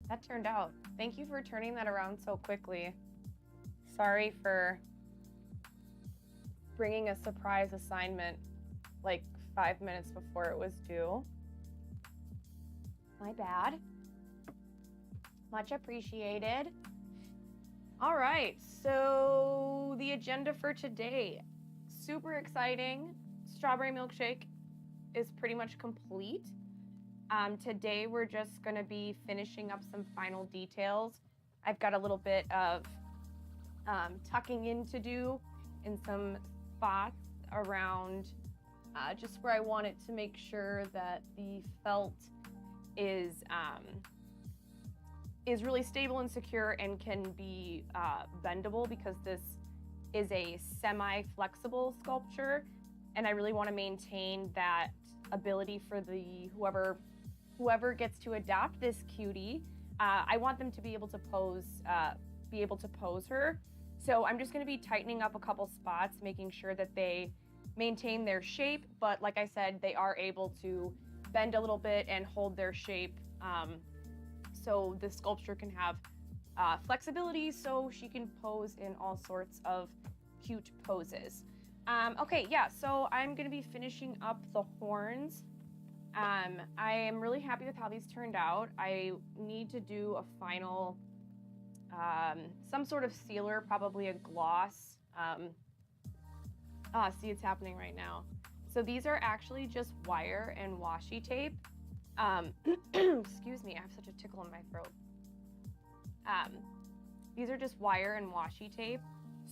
that turned out. Thank you for turning that around so quickly. Sorry for bringing a surprise assignment like 5 minutes before it was due. My bad. Much appreciated. All right, so the agenda for today, super exciting. Strawberry milkshake is pretty much complete. Today we're just gonna be finishing up some final details. I've got a little bit of tucking in to do in some spots around just where I want it to make sure that the felt is really stable and secure and can be bendable, because this is a semi-flexible sculpture, and I really want to maintain that ability for the whoever gets to adopt this cutie. I want them to be able to pose her. So I'm just going to be tightening up a couple spots, making sure that they maintain their shape, but like I said, they are able to bend a little bit and hold their shape, so the sculpture can have flexibility, so she can pose in all sorts of cute poses. Okay, yeah, so I'm gonna be finishing up the horns. I am really happy with how these turned out. I need to do a final, some sort of sealer, probably a gloss. See, it's happening right now. So these are actually just wire and washi tape. Excuse me, I have such a tickle in my throat. These are just wire and washi tape.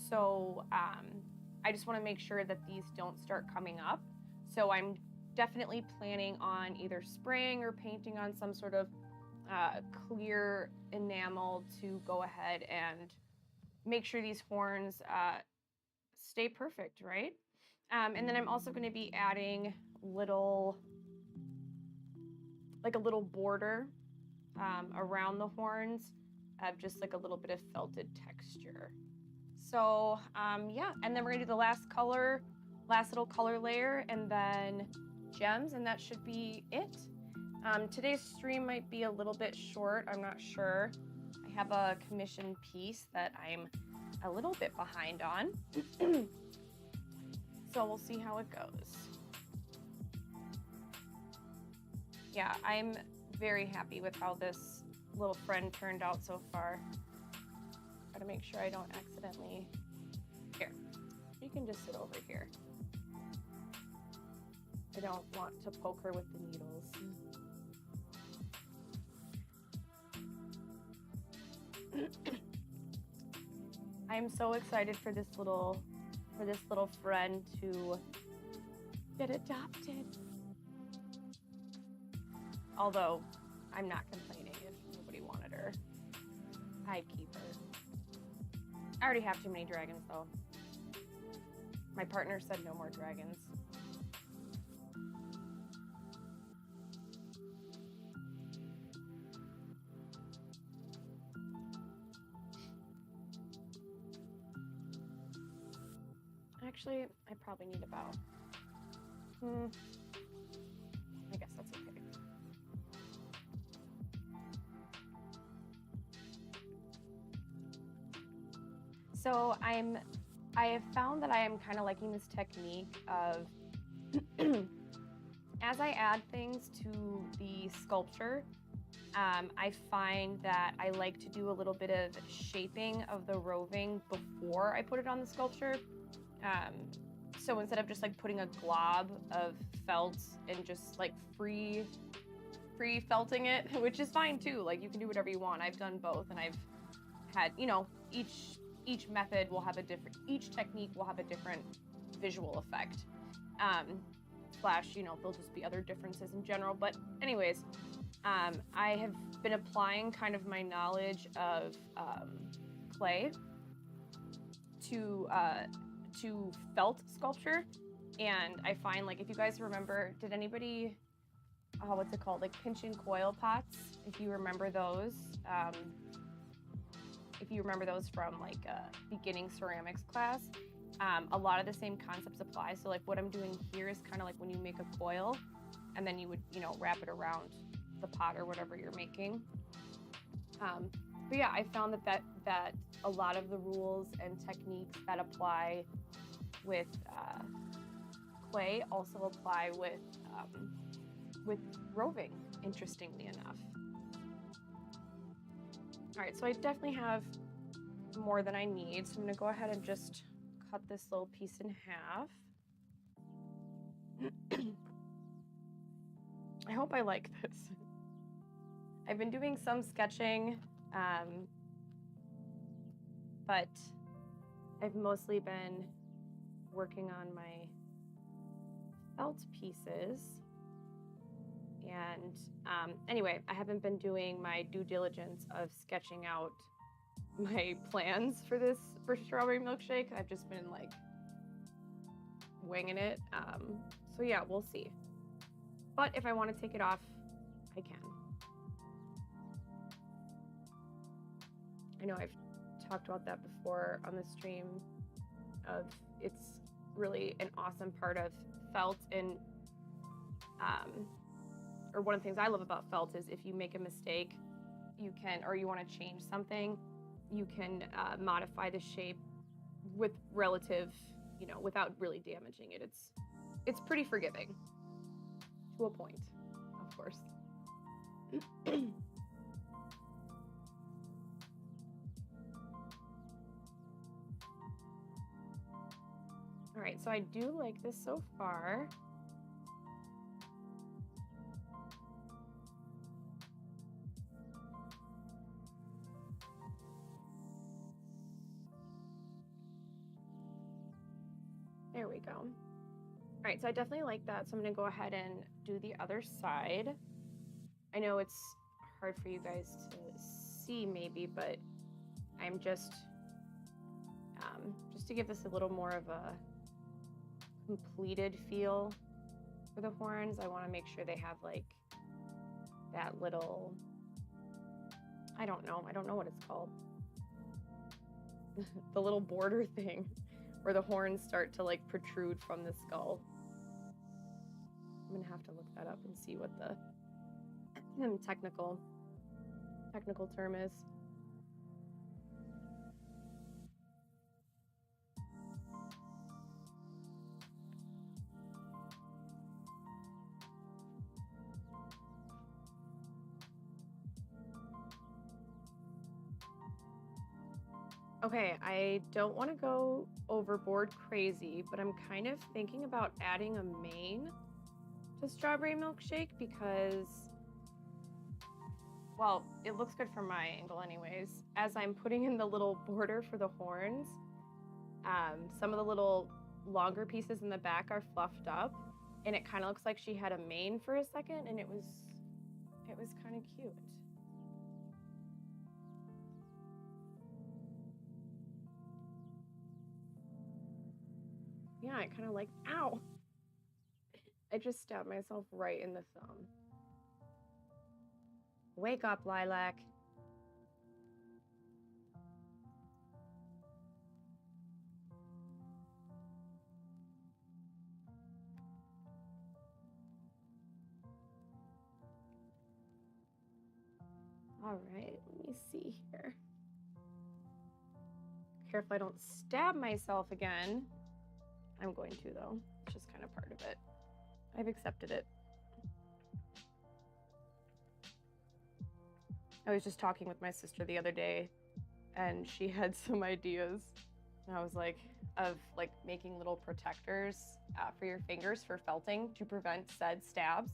So I just want to make sure that these don't start coming up. So I'm definitely planning on either spraying or painting on some sort of clear enamel to go ahead and make sure these horns stay perfect, right? And then I'm also going to be adding a little border around the horns of just like a little bit of felted texture. So yeah, and then we're gonna do the last little color layer, and then gems, and that should be it. Today's stream might be a little bit short, I'm not sure. I have a commission piece that I'm a little bit behind on. So we'll see how it goes. Yeah, I'm very happy with how this little friend turned out so far. Gotta make sure I don't accidentally... Here, you can just sit over here. I don't want to poke her with the needles. I'm so excited for this little friend to get adopted. Although, I'm not complaining if nobody wanted her. I'd keep her. I already have too many dragons, though. My partner said no more dragons. Actually, I probably need about... I guess that's okay. So I have found that I am kind of liking this technique of, as I add things to the sculpture, I find that I like to do a little bit of shaping of the roving before I put it on the sculpture. So instead of just like putting a glob of felt and just like free felting it, which is fine too, like you can do whatever you want. I've done both, and I've had, you know, each method will have a different, each technique will have a different visual effect. Slash, you know, there'll just be other differences in general. But anyways, I have been applying kind of my knowledge of clay to felt sculpture. And I find, like, if you guys remember, did anybody, what's it called? Like pinch and coil pots, if you remember those. If you remember those from like a beginning ceramics class, a lot of the same concepts apply. So like what I'm doing here is kind of like when you make a coil, and then you would, you know, wrap it around the pot or whatever you're making. But yeah, I found that a lot of the rules and techniques that apply with clay also apply with roving, interestingly enough. All right, so I definitely have more than I need, so I'm gonna go ahead and just cut this little piece in half. I hope I like this. I've been doing some sketching, but I've mostly been working on my felt pieces. And anyway, I haven't been doing my due diligence of sketching out my plans for strawberry milkshake. I've just been like winging it. So yeah, we'll see. But if I want to take it off, I can. I know I've talked about that before on the stream of it's really an awesome part of felt, and or one of the things I love about felt is if you make a mistake, you can, or you want to change something, you can modify the shape with relative, without really damaging it. It's pretty forgiving to a point, of course. All right, so I do like this so far. There we go. All right, so I definitely like that. So I'm gonna go ahead and do the other side. I know it's hard for you guys to see maybe, but I'm just to give this a little more of a completed feel for the horns. I want to make sure they have like that little, I don't know what it's called. The little border thing where the horns start to like protrude from the skull. I'm gonna have to look that up and see what the technical term is. Okay, I don't want to go overboard crazy, but I'm kind of thinking about adding a mane to strawberry milkshake because, well, it looks good from my angle anyways. As I'm putting in the little border for the horns, some of the little longer pieces in the back are fluffed up, and it kind of looks like she had a mane for a second, and it was kind of cute. Yeah, I kind of like, ow! I just stabbed myself right in the thumb. Wake up, Lilac. All right, let me see here. Careful I don't stab myself again. I'm going to, though. It's just kind of part of it. I've accepted it. I was just talking with my sister the other day, and she had some ideas. And I was like, of like making little protectors for your fingers for felting to prevent said stabs.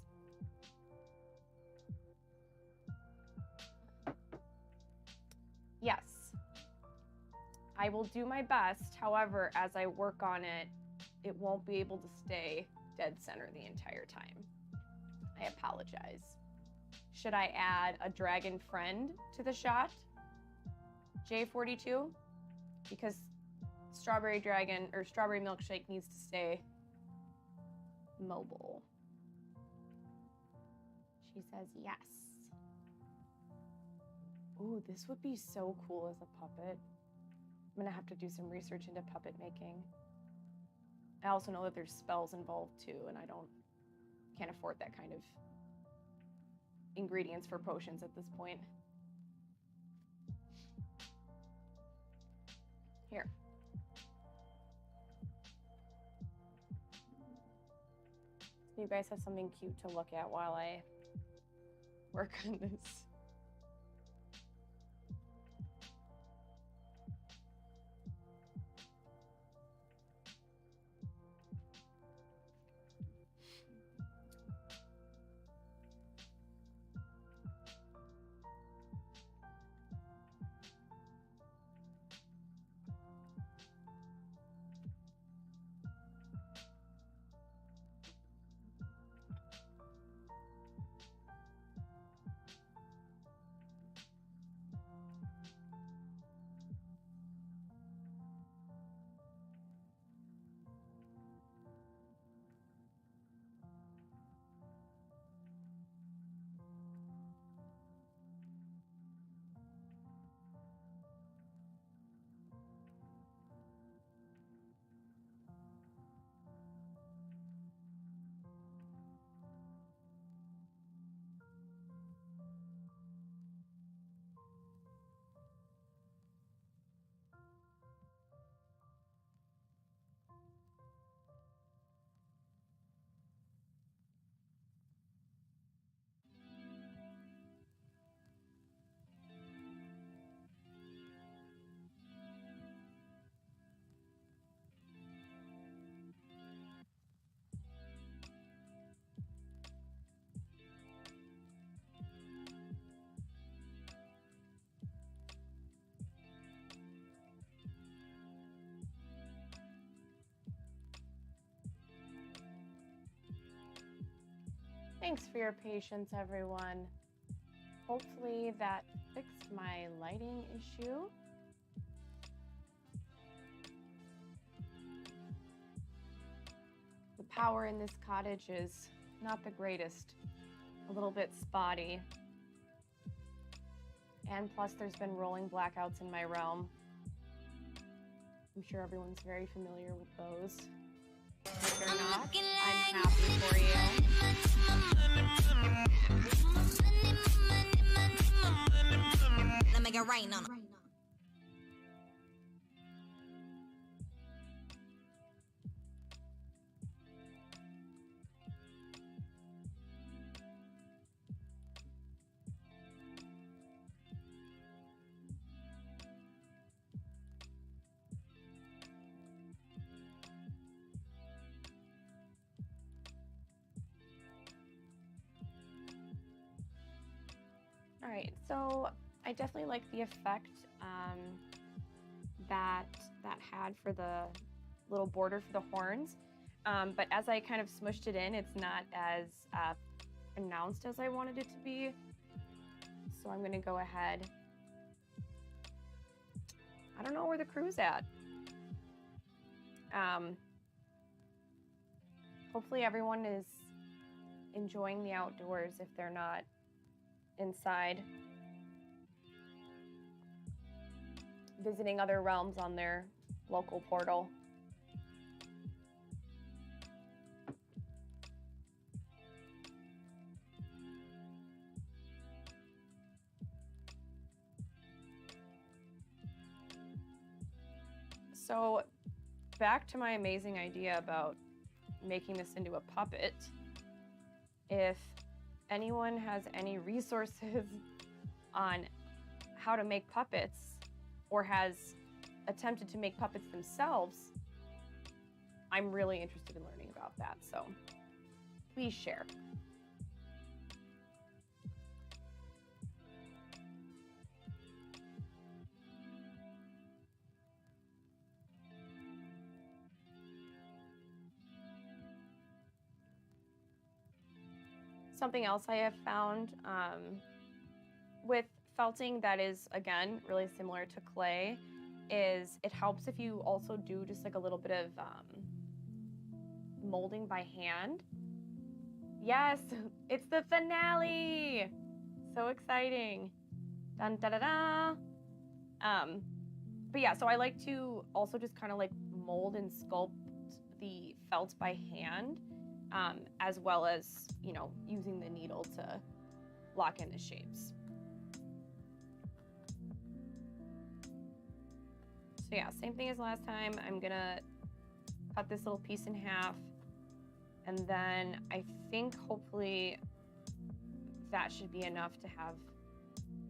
Yes, I will do my best. However, as I work on it, it won't be able to stay dead center the entire time. I apologize. Should I add a dragon friend to the shot? J42? Because strawberry dragon or strawberry milkshake needs to stay mobile. She says yes. Ooh, this would be so cool as a puppet. I'm gonna have to do some research into puppet making. I also know that there's spells involved too, and I can't afford that kind of ingredients for potions at this point. You guys have something cute to look at while I work on this. Thanks for your patience, everyone. Hopefully that fixed my lighting issue. The power in this cottage is not the greatest, a little bit spotty. And plus there's been rolling blackouts in my realm. I'm sure everyone's very familiar with those. If you're not, I'm happy for you. Let me get rain on it. All right, so I definitely like the effect that had for the little border for the horns, but as I kind of smushed it in, it's not as pronounced as I wanted it to be. So I'm gonna go ahead. I don't know where the crew's at. Hopefully everyone is enjoying the outdoors if they're not inside, visiting other realms on their local portal. So back to my amazing idea about making this into a puppet. If anyone has any resources on how to make puppets or has attempted to make puppets themselves, I'm really interested in learning about that. So please share. Something else I have found with felting that is, again, really similar to clay is it helps if you also do just like a little bit of molding by hand. Yes, it's the finale. So exciting. Dun da da da. But yeah, so I like to also just kind of like mold and sculpt the felt by hand, as well as, you know, using the needle to lock in the shapes. So yeah, same thing as last time. I'm gonna cut this little piece in half, And then I think hopefully that should be enough to have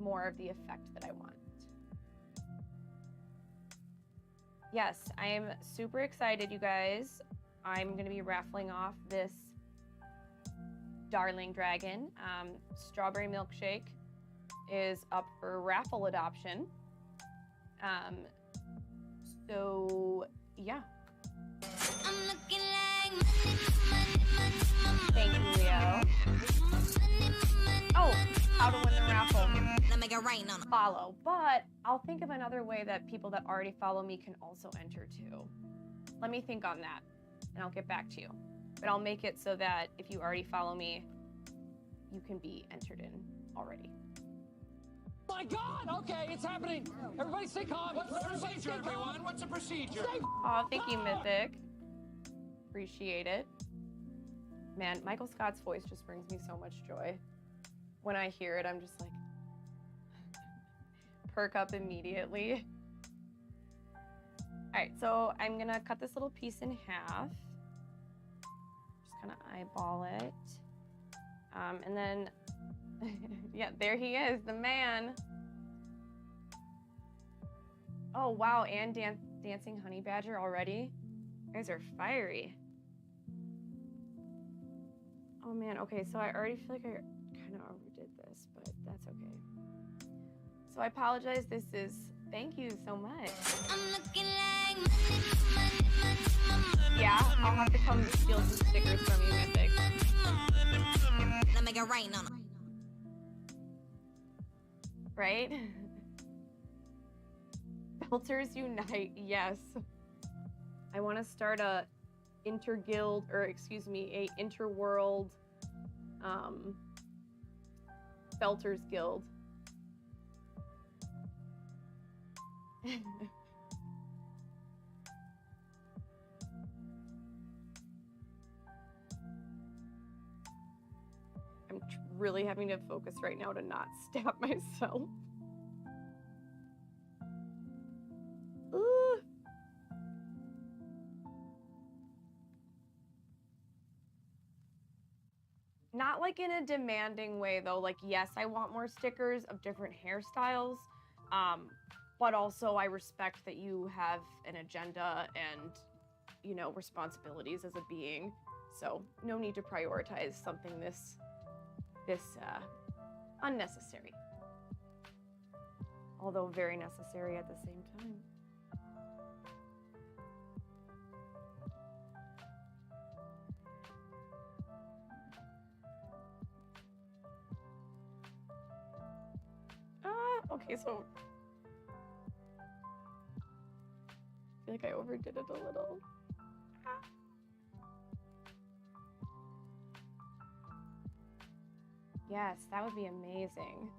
more of the effect that I want. Yes, I'm super excited, you guys. I'm gonna be raffling off this Lylac Dragon. Strawberry milkshake is up for raffle adoption. So yeah. Thank you, Leo. Oh, how to win the raffle. Follow, but I'll think of another way that people that already follow me can also enter too. Let me think on that and I'll get back to you. But I'll make it so that if you already follow me, you can be entered in already. My God! Okay, it's happening. Everybody stay calm. What's the procedure, everyone? What's the procedure? Oh, thank you, Mythic. Appreciate it. Man, Michael Scott's voice just brings me so much joy. When I hear it, I'm just like, perk up immediately. All right, so I'm gonna cut this little piece in half. Just kind of eyeball it. And then, yeah, there he is, the man. Oh, wow, and dancing honey badger already? You guys are fiery. Oh man, okay, so I already feel like I kind of overdid this, but that's okay. So I apologize, this is, thank you so much. Yeah, I'll have to come steal some stickers from you, Mythic. Make it rain on them. Right? Belters unite, yes. I want to start a interguild, or excuse me, a interworld Belters guild. I'm really having to focus right now to not stab myself. Ooh. Not like in a demanding way though. Like, yes, I want more stickers of different hairstyles, but also I respect that you have an agenda and, you know, responsibilities as a being. So no need to prioritize something this unnecessary, although very necessary at the same time. Okay, so I feel like I overdid it a little. Yes, that would be amazing.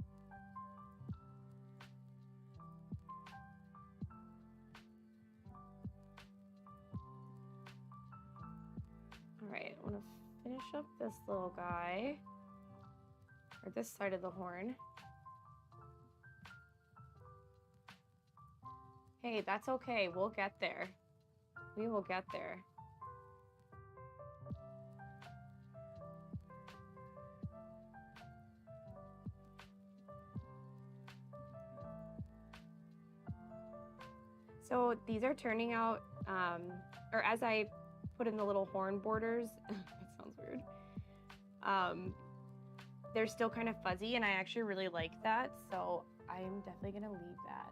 All right, I want to finish up this little guy, or this side of the horn. Hey, that's okay. We'll get there. We will get there. So these are turning out, or as I put in the little horn borders, that sounds weird. They're still kind of fuzzy, and I actually really like that. So I'm definitely gonna leave that.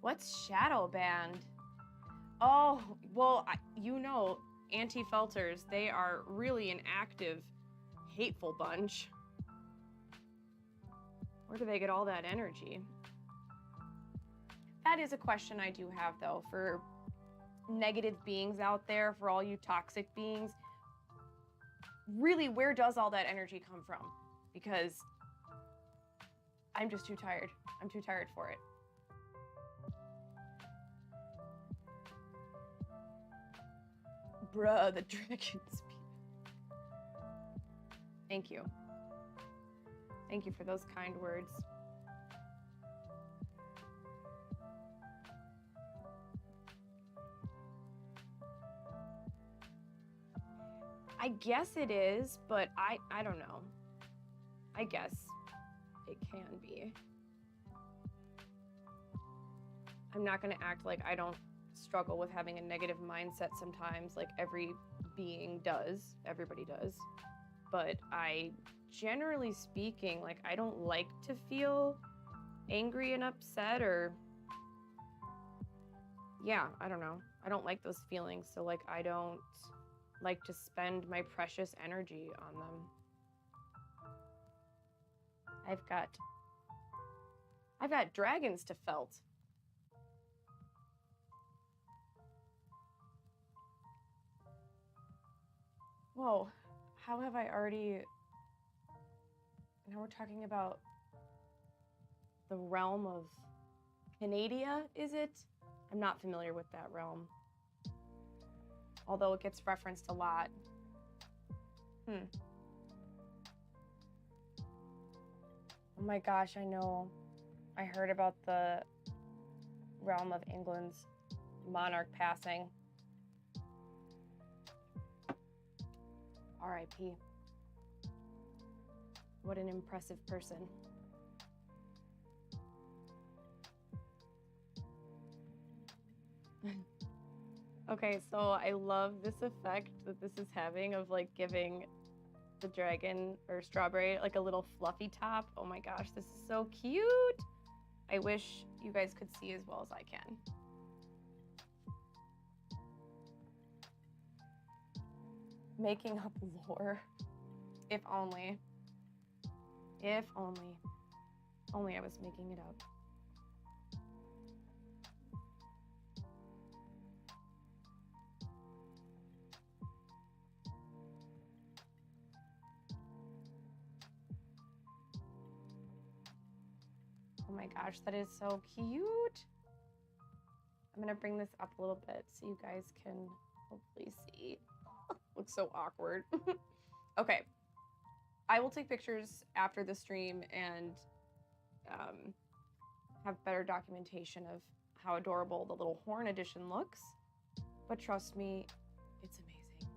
What's shadow band? Oh, well, you know, anti-felters, they are really an active, hateful bunch. Where do they get all that energy? That is a question I do have, though, for negative beings out there, for all you toxic beings. Really, where does all that energy come from? Because I'm just too tired. I'm too tired for it. Bruh, the dragon speed. Thank you. Thank you for those kind words. I guess it is, but I don't know. I guess it can be. I'm not going to act like I don't struggle with having a negative mindset sometimes, like every being does. Everybody does. But I, generally speaking, like I don't like to feel angry and upset or yeah, I don't know. I don't like those feelings. So like I don't like to spend my precious energy on them. I've got dragons to felt. Whoa, how have I already... Now we're talking about the realm of Canadia, is it? I'm not familiar with that realm. Although it gets referenced a lot. Oh my gosh, I know. I heard about the realm of England's monarch passing. R.I.P. What an impressive person. Okay, so I love this effect that this is having of like giving the dragon or strawberry like a little fluffy top. Oh my gosh, this is so cute. I wish you guys could see as well as I can. Making up lore. If only. If only. Only I was making it up. Oh my gosh, that is so cute. I'm gonna bring this up a little bit so you guys can hopefully see. Looks so awkward. Okay. I will take pictures after the stream and have better documentation of how adorable the little horn edition looks. But trust me, it's amazing.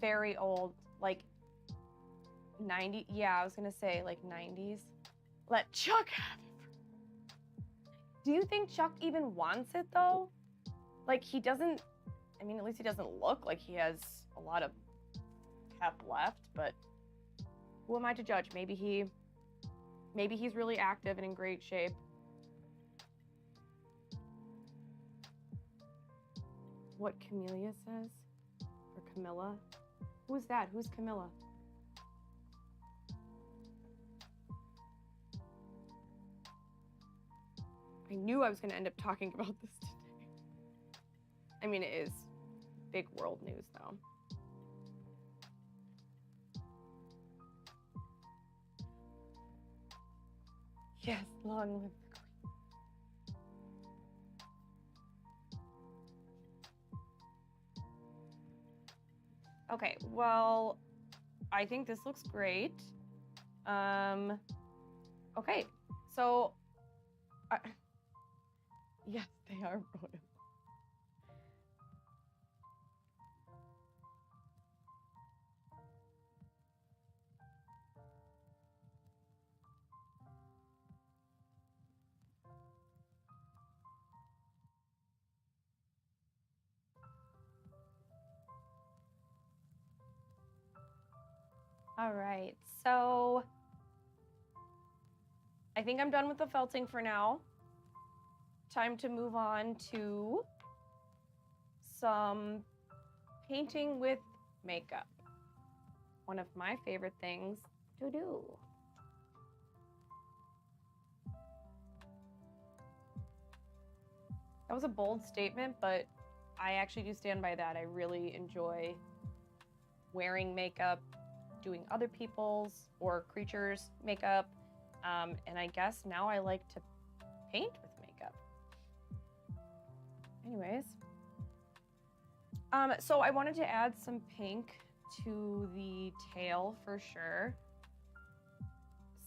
Very old, like 90, yeah, I was gonna say like 90s. Let Chuck have it. Do you think Chuck even wants it though? Like he doesn't, I mean, at least he doesn't look like he has a lot of pep left, but who am I to judge? Maybe he's really active and in great shape. What Camellia says? Or Camilla? Who's that? Who's Camilla? I knew I was going to end up talking about this today. I mean, it is big world news, though. Yes, long live the queen. Okay, well, I think this looks great. Okay, so... yes, they are royal. All right, so I think I'm done with the felting for now. Time to move on to some painting with makeup. One of my favorite things to do. That was a bold statement, but I actually do stand by that. I really enjoy wearing makeup, doing other people's or creatures' makeup, and I guess now I like to paint with makeup. Anyways, so I wanted to add some pink to the tail for sure.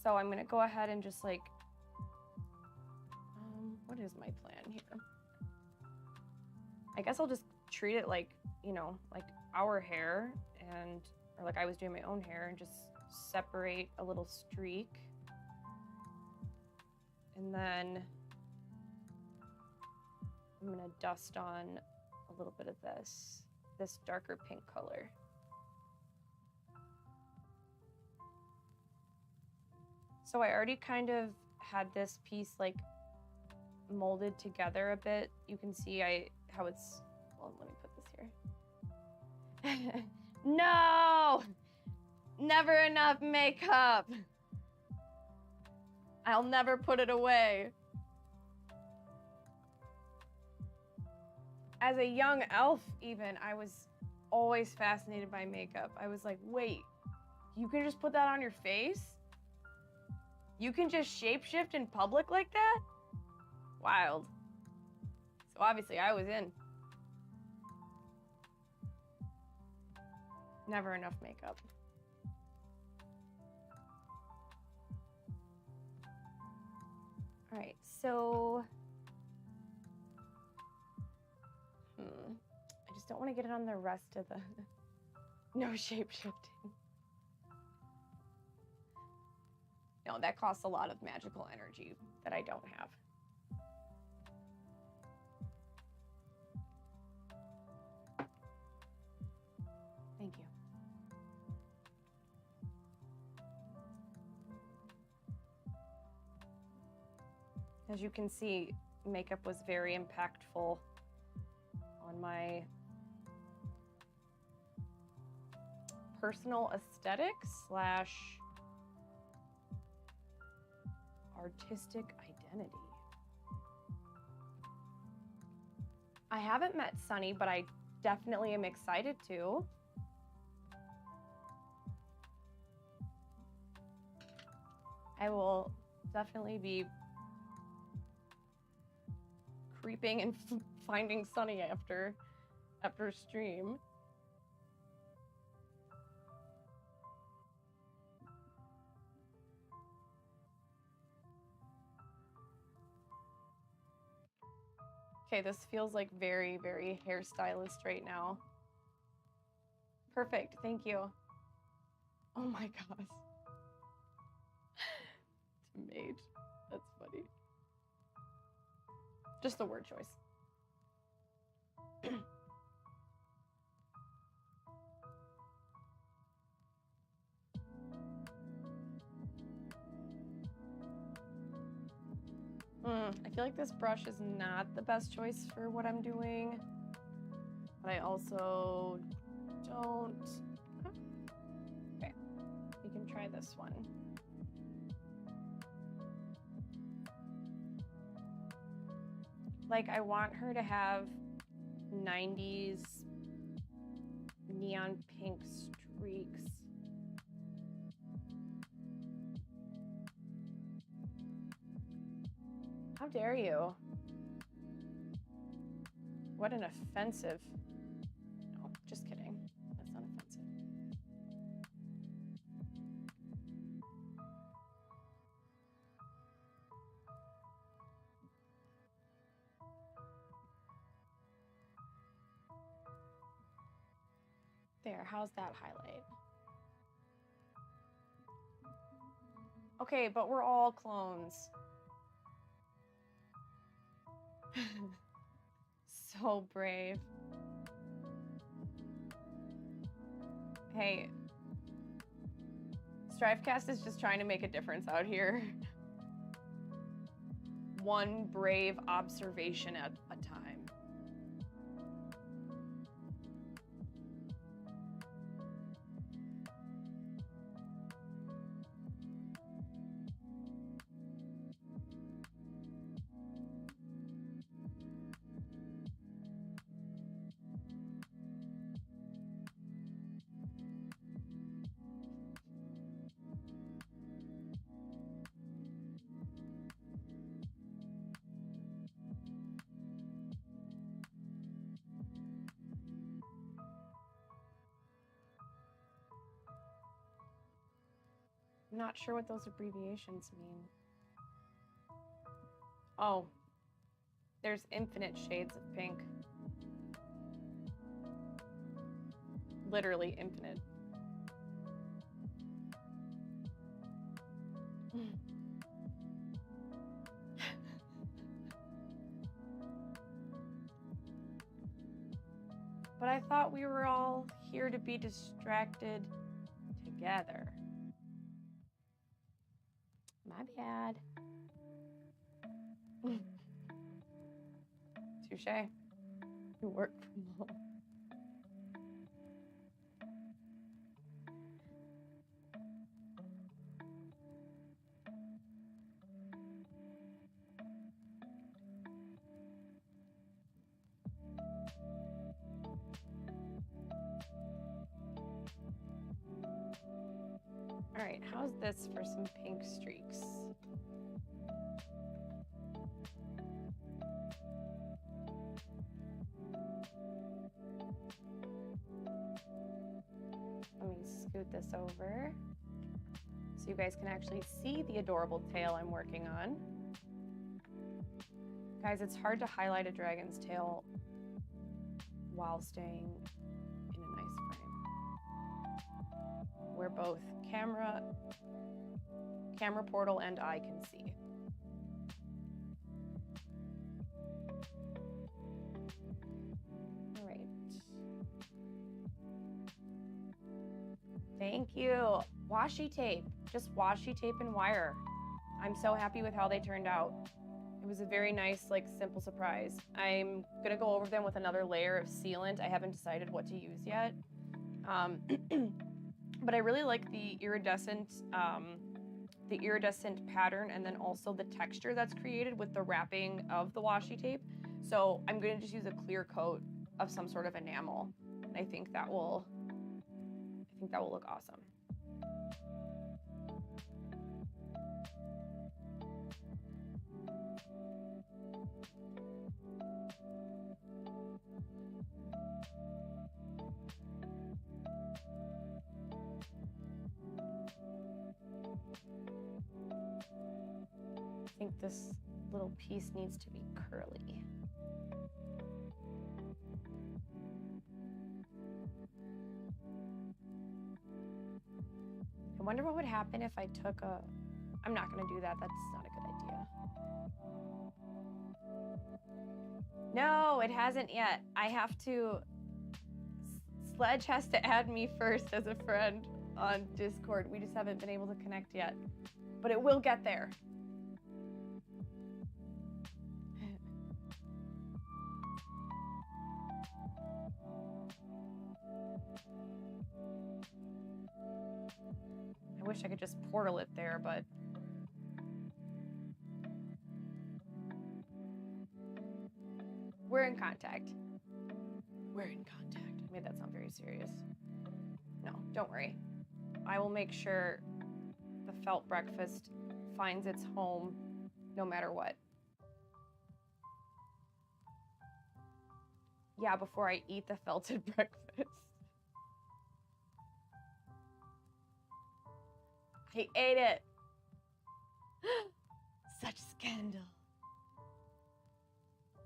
So I'm gonna go ahead and just like, what is my plan here? I guess I'll just treat it like, you know, like our hair, and or like I was doing my own hair, and just separate a little streak. And then I'm gonna dust on a little bit of this darker pink color. So I already kind of had this piece like molded together a bit. You can see how it's, well, let me put this here. No! Never enough makeup. I'll never put it away. As a young elf even, I was always fascinated by makeup. I was like, wait, you can just put that on your face? You can just shapeshift in public like that? Wild. So obviously I was in. Never enough makeup. All right, so I just don't want to get it on the rest of the no shape shifting. No, that costs a lot of magical energy that I don't have. Thank you. As you can see, makeup was very impactful on my personal aesthetics / artistic identity. I haven't met Sunny, but I definitely am excited to. I will definitely be creeping and finding Sunny after stream. Okay, this feels like very, very hairstylist right now. Perfect, thank you. Oh my gosh. It's mage. That's funny. Just the word choice. I feel like this brush is not the best choice for what I'm doing, but I also don't. Okay, we can try this one. Like, I want her to have 90s neon pink streaks. How dare you? What an offensive. No, just kidding. That's not offensive. There, how's that highlight? Okay, but we're all clones. So brave. Hey, Strivecast is just trying to make a difference out here. One brave observation at a time. I'm not sure what those abbreviations mean. Oh, there's infinite shades of pink. literally infinite. But I thought we were all here to be distracted together. My bad. Touche. You work from home. All right, how's this for some pink streaks? Let me scoot this over so you guys can actually see the adorable tail I'm working on. Guys, it's hard to highlight a dragon's tail while staying in a nice frame where both camera portal and I can see. All right. Thank you. Washi tape, just washi tape and wire. I'm so happy with how they turned out. It was a very nice, like, simple surprise. I'm gonna go over them with another layer of sealant. I haven't decided what to use yet. But I really like the iridescent pattern, and then also the texture that's created with the wrapping of the washi tape. So I'm gonna just use a clear coat of some sort of enamel. I think that will look awesome. I think this little piece needs to be curly. I wonder what would happen if I took a... I'm not gonna do that, that's not a good idea. No, it hasn't yet. I have to... Sledge has to add me first as a friend on Discord. We just haven't been able to connect yet, but it will get there. I wish I could just portal it there, but we're in contact. We're in contact. I made that sound very serious. No, don't worry. I will make sure the felt breakfast finds its home no matter what. Yeah, before I eat the felted breakfast. I ate it. Such scandal.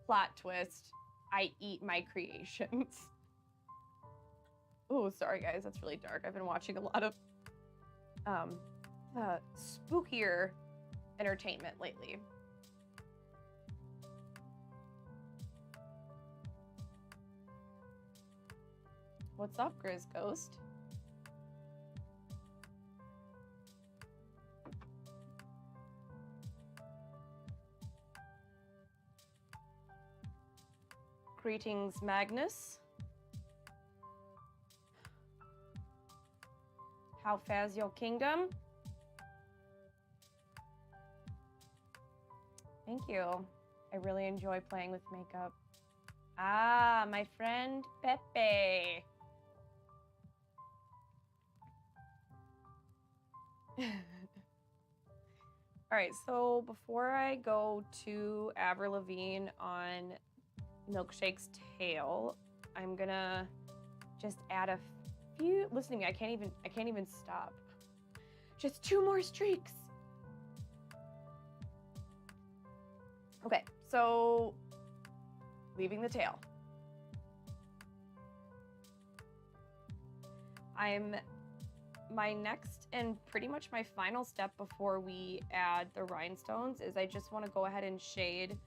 Plot twist. I eat my creations. Oh, sorry guys, that's really dark. I've been watching a lot of spookier entertainment lately. What's up, Grizz Ghost? Greetings, Magnus. How fares your kingdom? Thank you. I really enjoy playing with makeup. Ah, my friend Pepe. All right, so before I go to Avril Lavigne on Milkshake's tail, I'm gonna just add a few. Listen to me, I can't even stop. Just 2 more streaks. Okay, so leaving the tail. My next and pretty much my final step before we add the rhinestones is I just want to go ahead and shade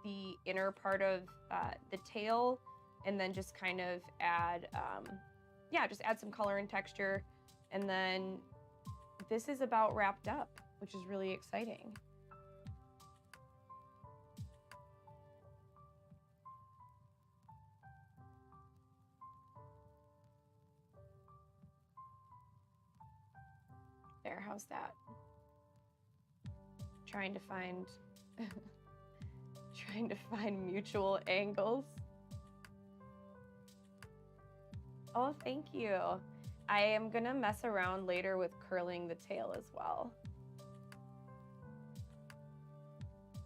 the inner part of the tail, and then just kind of add, just add some color and texture. And then this is about wrapped up, which is really exciting. There, how's that? Trying to find mutual angles. Oh, thank you. I am gonna mess around later with curling the tail as well.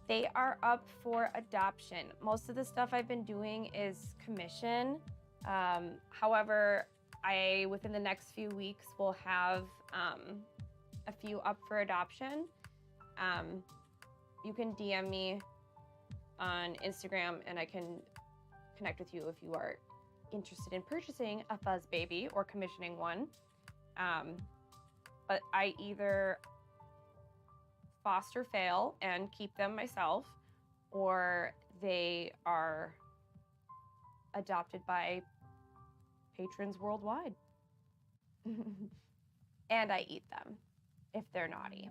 They are up for adoption. Most of the stuff I've been doing is commission. However, within the next few weeks, will have a few up for adoption. You can DM me on Instagram and I can connect with you if you are interested in purchasing a fuzz baby or commissioning one. But I either foster fail and keep them myself, or they are adopted by patrons worldwide. And I eat them if they're naughty.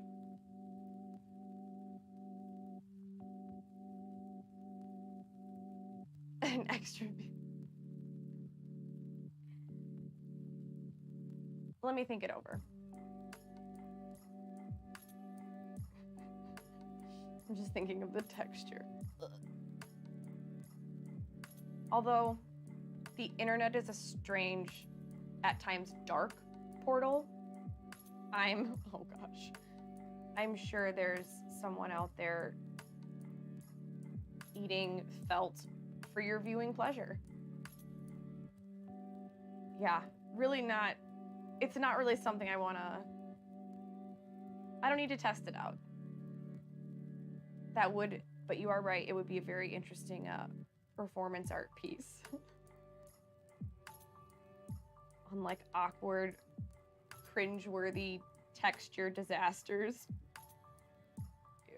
An extra. Let me think it over. I'm just thinking of the texture. Ugh. Although the internet is a strange, at times dark portal, oh gosh, I'm sure there's someone out there eating felt for your viewing pleasure. Yeah, really not, it's not really something I don't need to test it out. That would, but you are right, it would be a very interesting performance art piece. On like awkward, cringe-worthy texture disasters. Ew.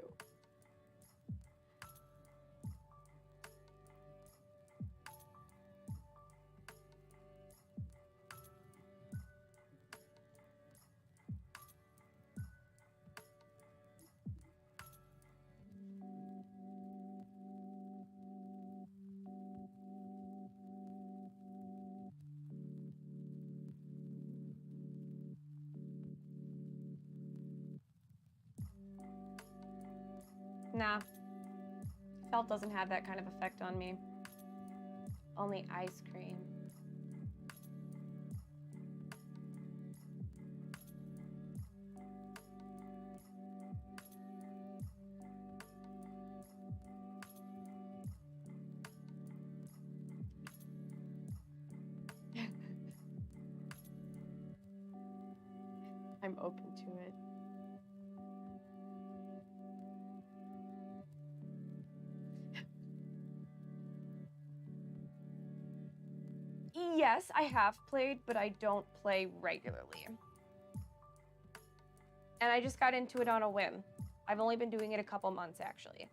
Nah, felt doesn't have that kind of effect on me. Only ice cream. I'm open to it. Yes, I have played, but I don't play regularly. And I just got into it on a whim. I've only been doing it a couple months, actually.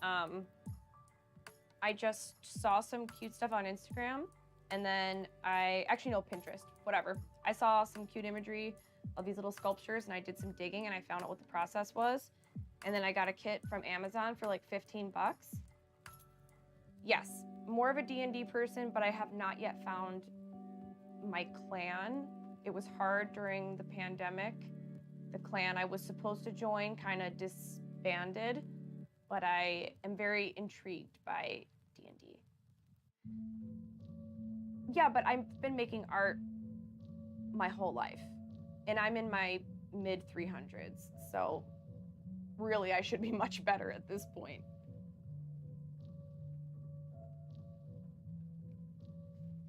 I just saw some cute stuff on Instagram, and then Pinterest, whatever. I saw some cute imagery of these little sculptures, and I did some digging, and I found out what the process was. And then I got a kit from Amazon for like 15 bucks. Yes, more of a D&D person, but I have not yet found my clan. It was hard during the pandemic. The clan I was supposed to join kind of disbanded, but I am very intrigued by D&D. Yeah, but I've been making art my whole life, and I'm in my mid 300s, so really I should be much better at this point.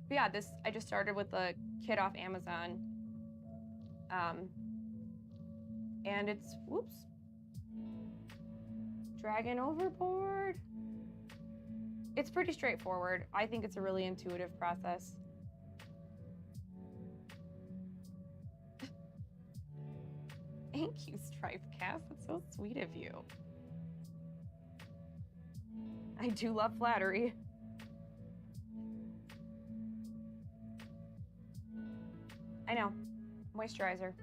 But yeah, I just started with a kit off Amazon. And it's, whoops. Dragon overboard. It's pretty straightforward. I think it's a really intuitive process. Thank you, Striped Calf. That's so sweet of you. I do love flattery. I know. Moisturizer.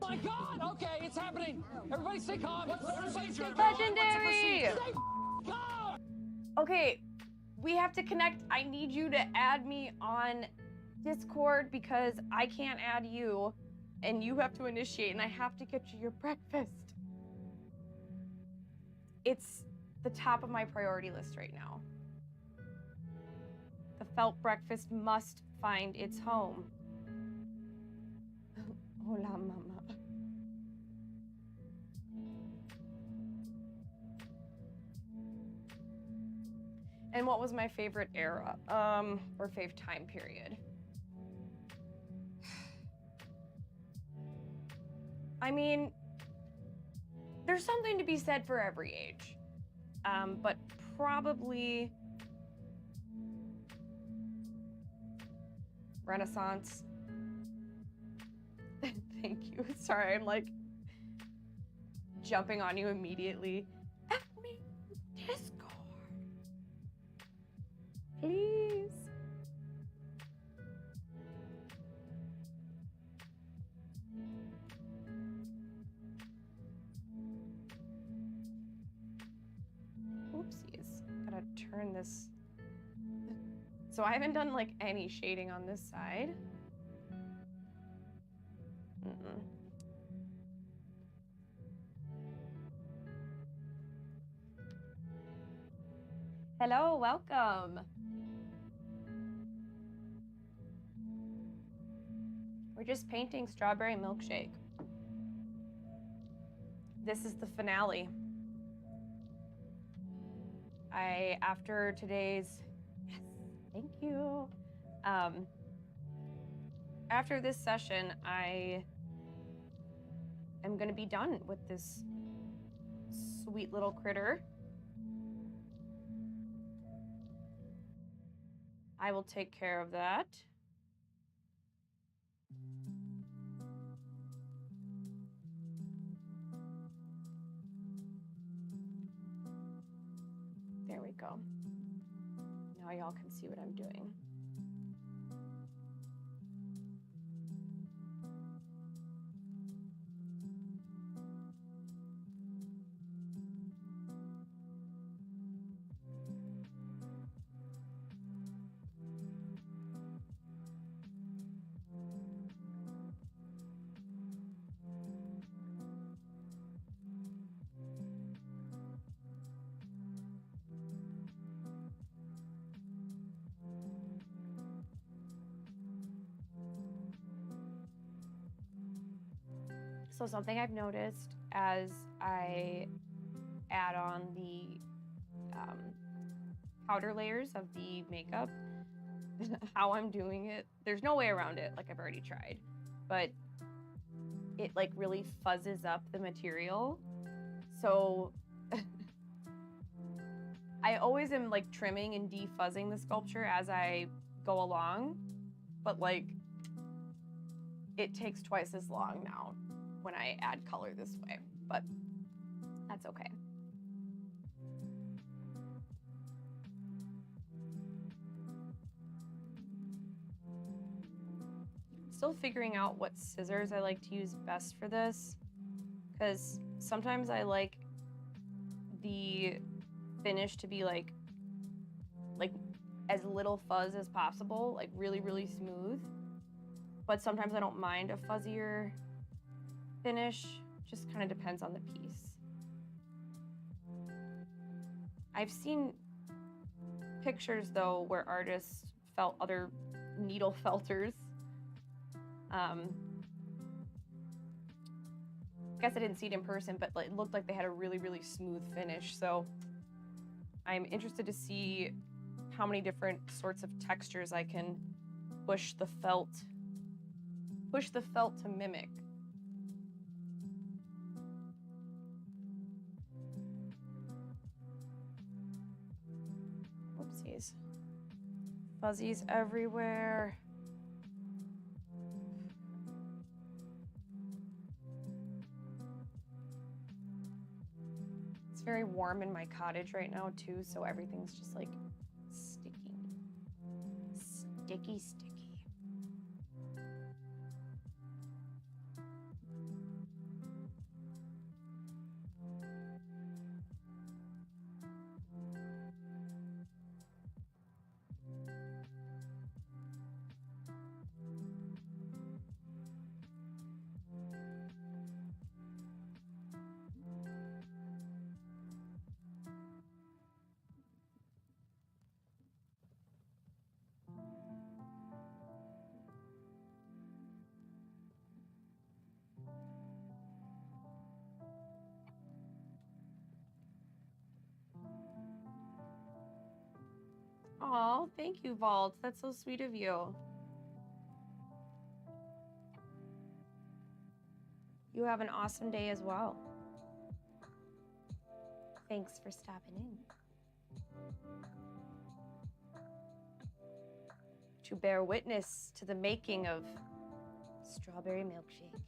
My God! Okay, it's happening. Everybody stay calm. Everybody stay calm. Legendary! Stay calm. Okay, we have to connect. I need you to add me on Discord because I can't add you, and you have to initiate, and I have to get you your breakfast. It's the top of my priority list right now. The felt breakfast must find its home. Hola, mama. And what was my favorite era? Or fave time period? I mean, there's something to be said for every age. But probably Renaissance. Thank you. Sorry, I'm like jumping on you immediately. Add me Discord. Please. Oopsies. Gotta turn this. So I haven't done like any shading on this side. Hello, welcome. We're just painting strawberry milkshake. This is the finale. After today's, yes, thank you. After this session, I am gonna be done with this sweet little critter. I will take care of that. There we go. Now y'all can see what I'm doing. So something I've noticed as I add on the powder layers of the makeup, how I'm doing it, there's no way around it, like I've already tried, but it like really fuzzes up the material. So I always am like trimming and defuzzing the sculpture as I go along, but like it takes twice as long now when I add color this way, but that's okay. Still figuring out what scissors I like to use best for this, because sometimes I like the finish to be like as little fuzz as possible, like really, really smooth. But sometimes I don't mind a fuzzier finish, just kind of depends on the piece. I've seen pictures though where artists felt other needle felters. Guess I didn't see it in person, but it looked like they had a really, really smooth finish. So I'm interested to see how many different sorts of textures I can push the felt to mimic. these. Fuzzies everywhere. It's very warm in my cottage right now too, so everything's just like sticky. Sticky, sticky. Oh, thank you, Vault. That's so sweet of you. You have an awesome day as well. Thanks for stopping in. To bear witness to the making of strawberry milkshake.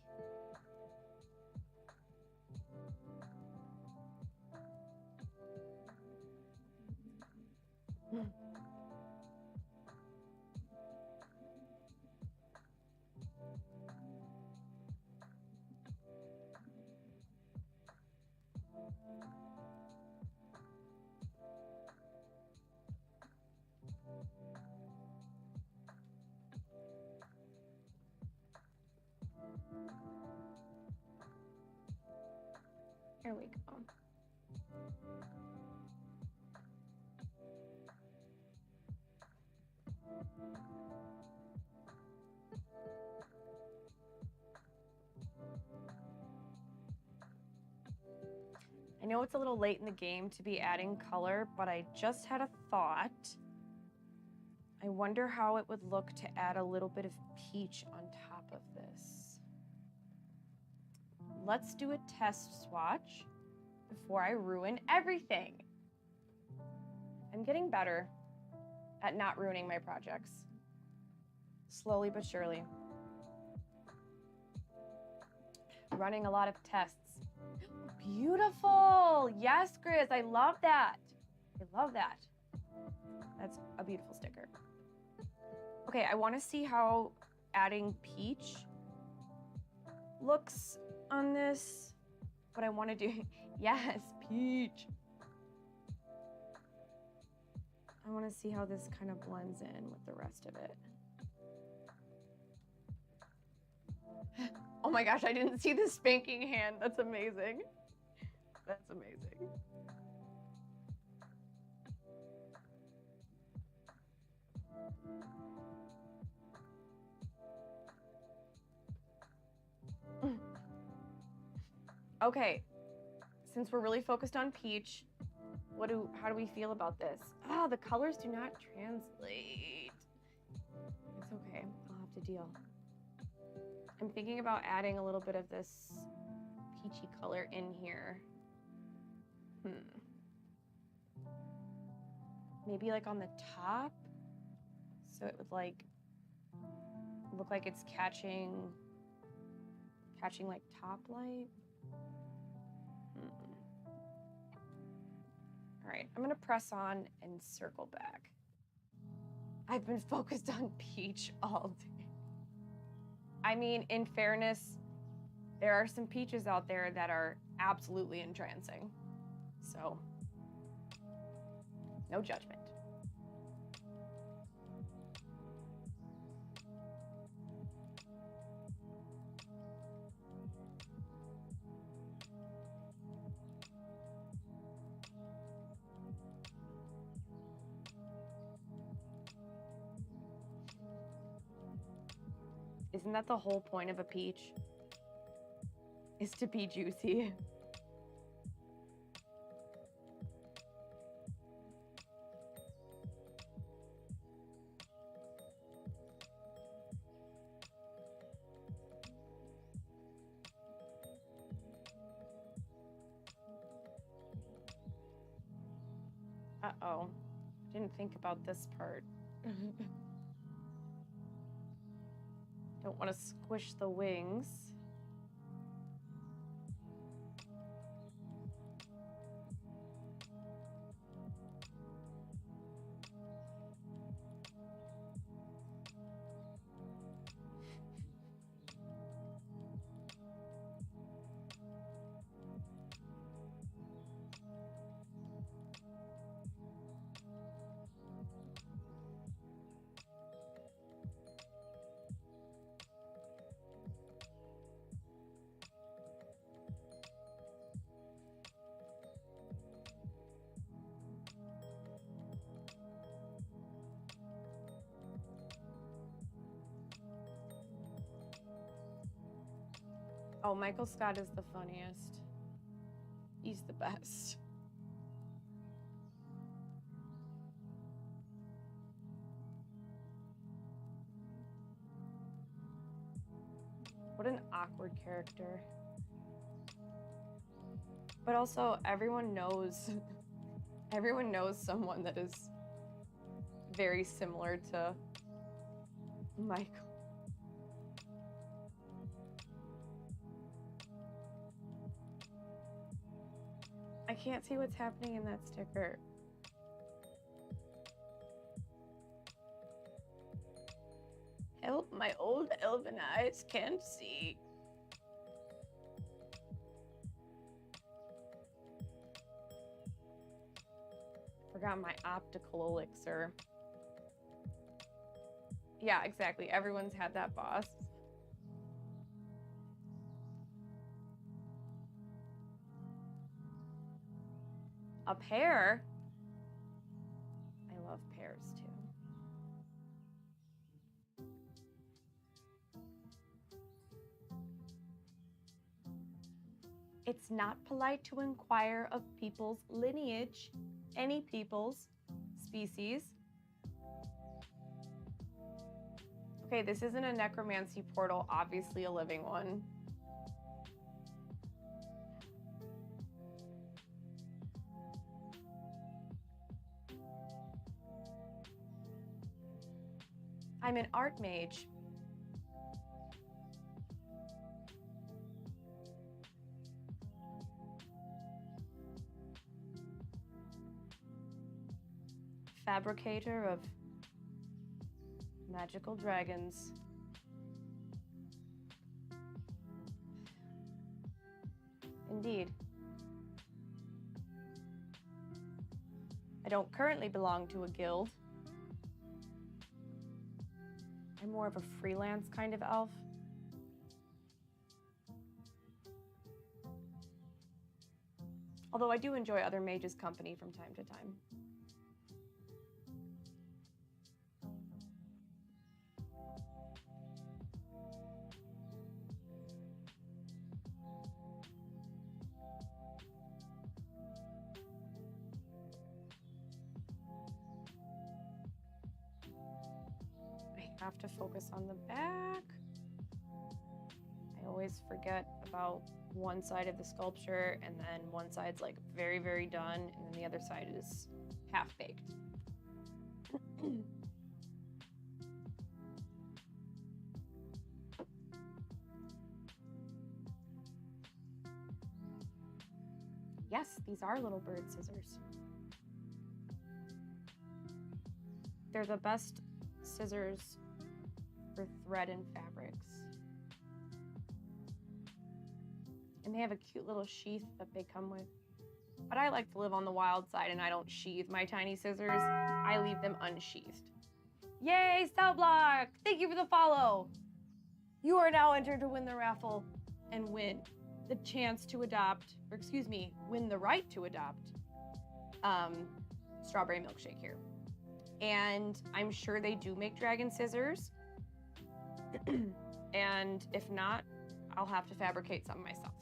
Here we go. I know it's a little late in the game to be adding color, but I just had a thought. I wonder how it would look to add a little bit of peach on top of this. Let's do a test swatch before I ruin everything. I'm getting better at not ruining my projects. Slowly but surely. Running a lot of tests. Beautiful. Yes, Grizz, I love that. I love that. That's a beautiful sticker. Okay, I want to see how adding peach looks on this. What I want to do, yes, peach. I want to see how this kind of blends in with the rest of it. Oh my gosh, I didn't see the spanking hand. That's amazing. That's amazing. Okay, since we're really focused on peach, how do we feel about this? Ah, the colors do not translate. It's okay, I'll have to deal. I'm thinking about adding a little bit of this peachy color in here. Maybe like on the top, so it would like look like it's catching like top light. All right, I'm gonna press on and circle back. I've been focused on peach all day. I mean, in fairness, there are some peaches out there that are absolutely entrancing. So, no judgment. Isn't that the whole point of a peach? Is to be juicy. Uh-oh. Didn't think about this part. Don't want to squish the wings. Oh, Michael Scott is the funniest. He's the best. What an awkward character. But also, everyone knows someone that is very similar to Michael. I can't see what's happening in that sticker. Help, my old elven eyes can't see. Forgot my optical elixir. Yeah, exactly. Everyone's had that boss. A pear? I love pears too. It's not polite to inquire of people's lineage, any people's species. Okay, this isn't a necromancy portal, obviously a living one. I'm an art mage. Fabricator of magical dragons. Indeed. I don't currently belong to a guild. I'm more of a freelance kind of elf. Although I do enjoy other mages' company from time to time. I have to focus on the back. I always forget about one side of the sculpture, and then one side's like very, very done, and then the other side is half-baked. Yes, these are little bird scissors. They're the best scissors for thread and fabrics. And they have a cute little sheath that they come with. But I like to live on the wild side and I don't sheathe my tiny scissors. I leave them unsheathed. Yay, Stoutblock! Thank you for the follow! You are now entered to win the raffle and win the chance to adopt, or excuse me, win the right to adopt strawberry milkshake here. And I'm sure they do make dragon scissors. And if not, I'll have to fabricate some myself.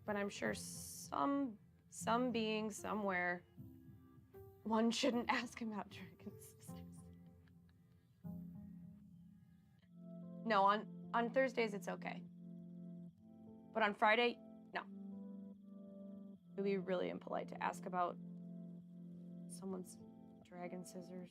But I'm sure some being somewhere, one shouldn't ask him about dragon scissors. No, On Thursdays, it's okay. But on Friday, no. It would be really impolite to ask about someone's dragon scissors.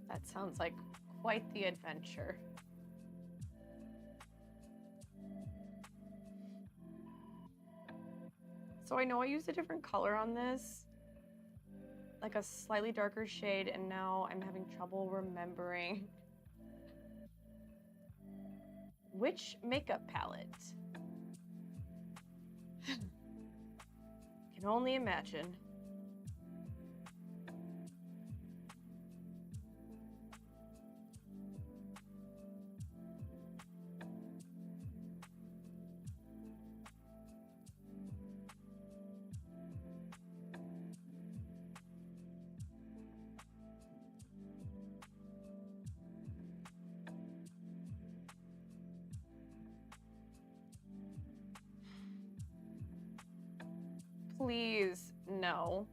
That sounds like quite the adventure. So I know I used a different color on this, like a slightly darker shade, and now I'm having trouble remembering which makeup palette. Can only imagine. Please, no.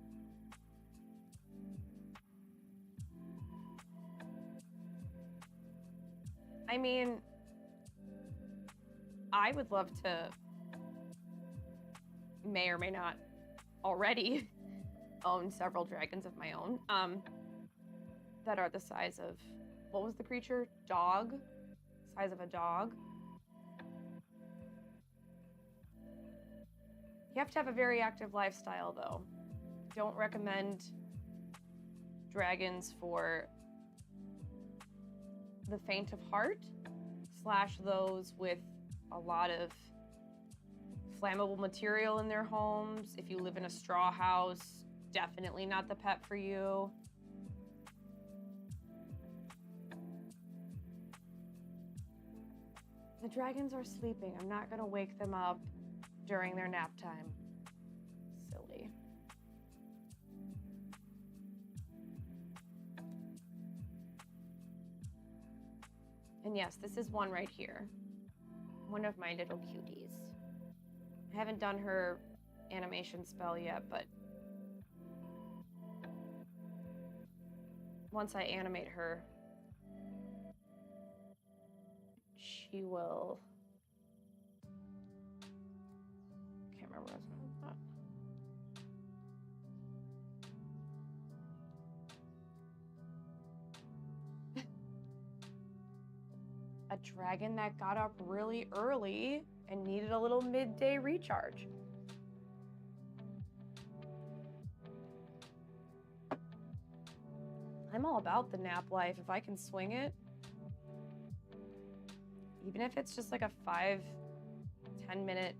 I mean, I would love to, may or may not already own several dragons of my own, that are the size of, what was the creature? Dog? Size of a dog. You have to have a very active lifestyle, though. Don't recommend dragons for the faint of heart, / those with a lot of flammable material in their homes. If you live in a straw house, definitely not the pet for you. The dragons are sleeping. I'm not gonna wake them up during their nap time. Silly. And yes, this is one right here. One of my little cuties. I haven't done her animation spell yet, but once I animate her, she will... Can't remember what I was going with that. A dragon that got up really early and needed a little midday recharge. I'm all about the nap life if I can swing it. Even if it's just like a 5-10 minute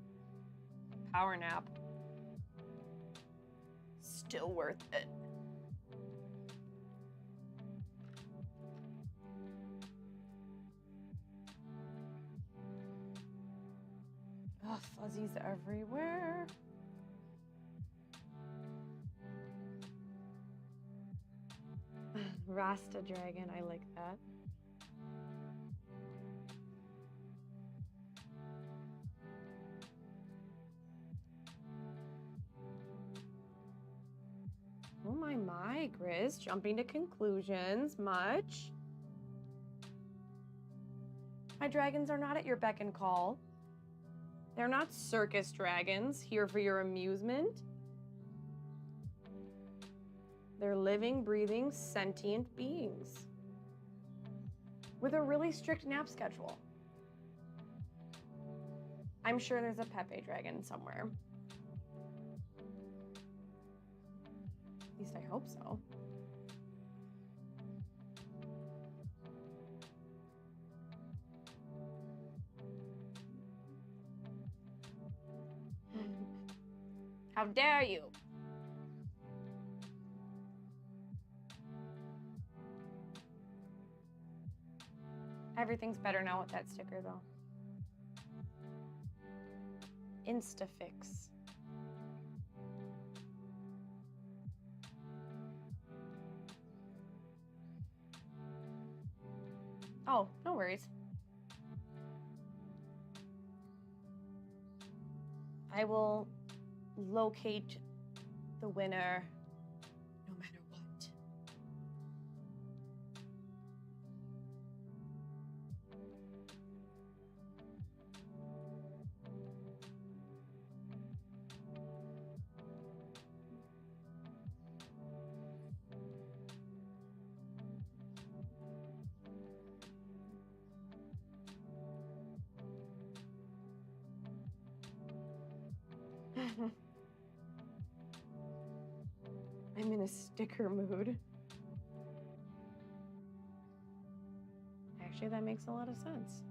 power nap. Still worth it. Oh, fuzzies everywhere. Rasta dragon, I like that. Oh my, Grizz, jumping to conclusions, much. My dragons are not at your beck and call. They're not circus dragons here for your amusement. They're living, breathing, sentient beings with a really strict nap schedule. I'm sure there's a Pepe dragon somewhere. At least I hope so. How dare you? Everything's better now with that sticker, though. Instafix. Oh, no worries. I will locate the winner no matter what. I'm in a sticker mood. Actually, that makes a lot of sense.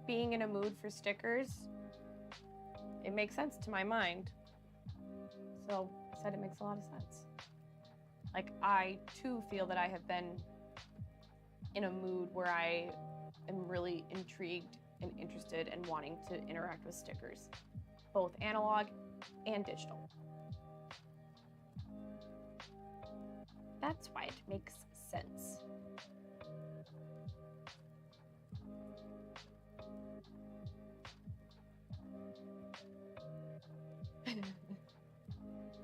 Being in a mood for stickers, it makes sense to my mind. So I said it makes a lot of sense. Like, I too feel that I have been in a mood where I am really intrigued and interested and wanting to interact with stickers, both analog and digital. That's why it makes sense.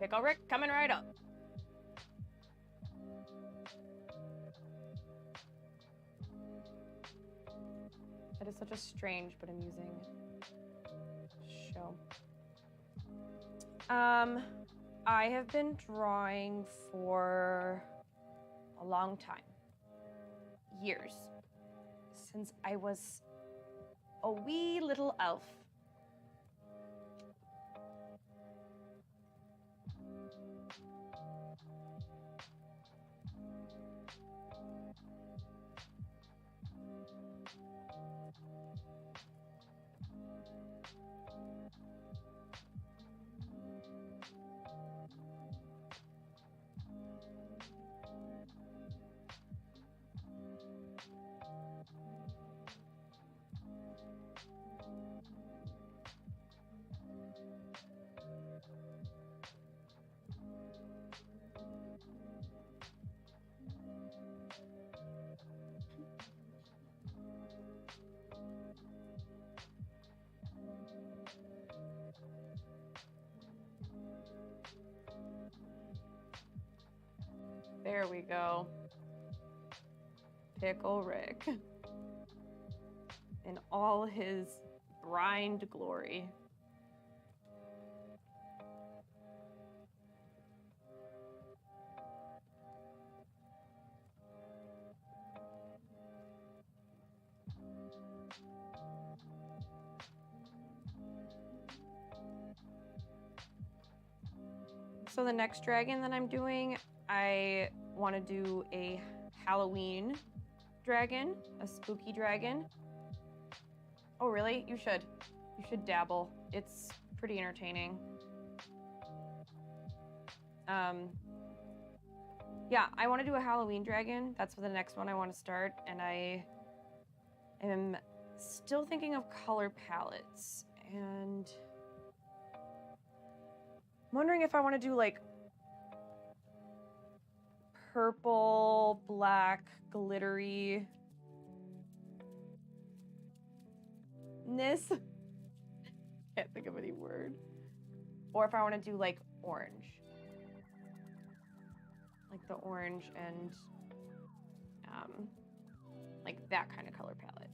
Pickle Rick coming right up. That is such a strange but amusing show. I have been drawing for a long time. Years. Since I was a wee little elf. There we go. Pickle Rick. In all his brined glory. So the next dragon that I'm doing, I want to do a Halloween dragon, a spooky dragon. Oh, really? You should. You should dabble. It's pretty entertaining. Yeah, I want to do a Halloween dragon. That's the next one I want to start, and I am still thinking of color palettes, and I'm wondering if I want to do like purple, black, glittery-ness. Can't think of any word. Or if I want to do like orange. Like the orange and like that kind of color palette.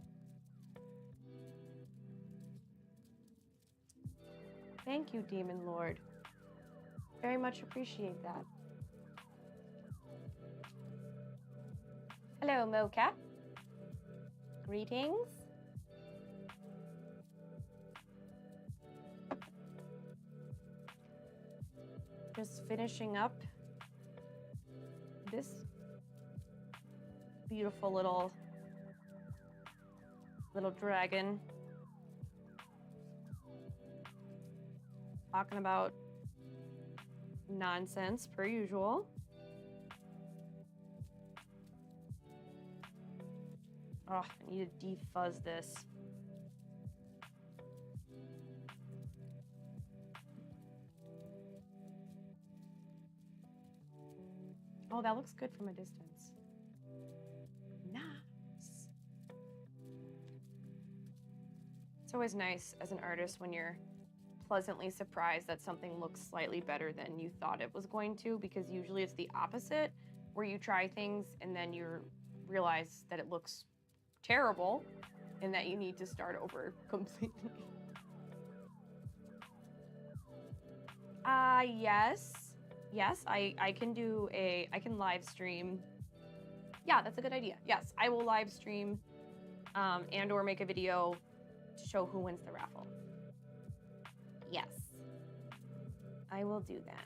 Thank you, Demon Lord. Very much appreciate that. Hello, Mocap. Greetings. Just finishing up this beautiful little dragon. Talking about nonsense per usual. Oh, I need to defuzz this. Oh, that looks good from a distance. Nice. It's always nice as an artist when you're pleasantly surprised that something looks slightly better than you thought it was going to, because usually it's the opposite, where you try things and then you realize that it looks terrible and that you need to start over completely. Yes, I can live stream. Yeah, that's a good idea. Yes, I will live stream and or make a video to show who wins the raffle. Yes, I will do that.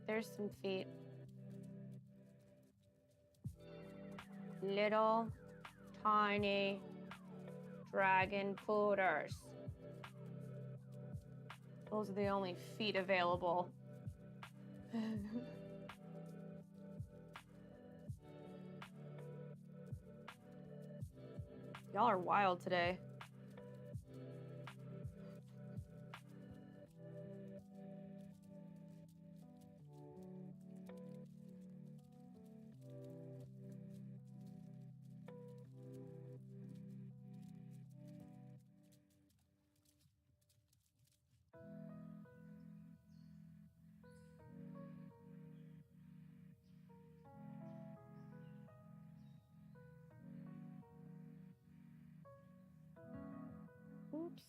There's some feet. Little, tiny dragon poodles. Those are the only feet available. Y'all are wild today. Oops.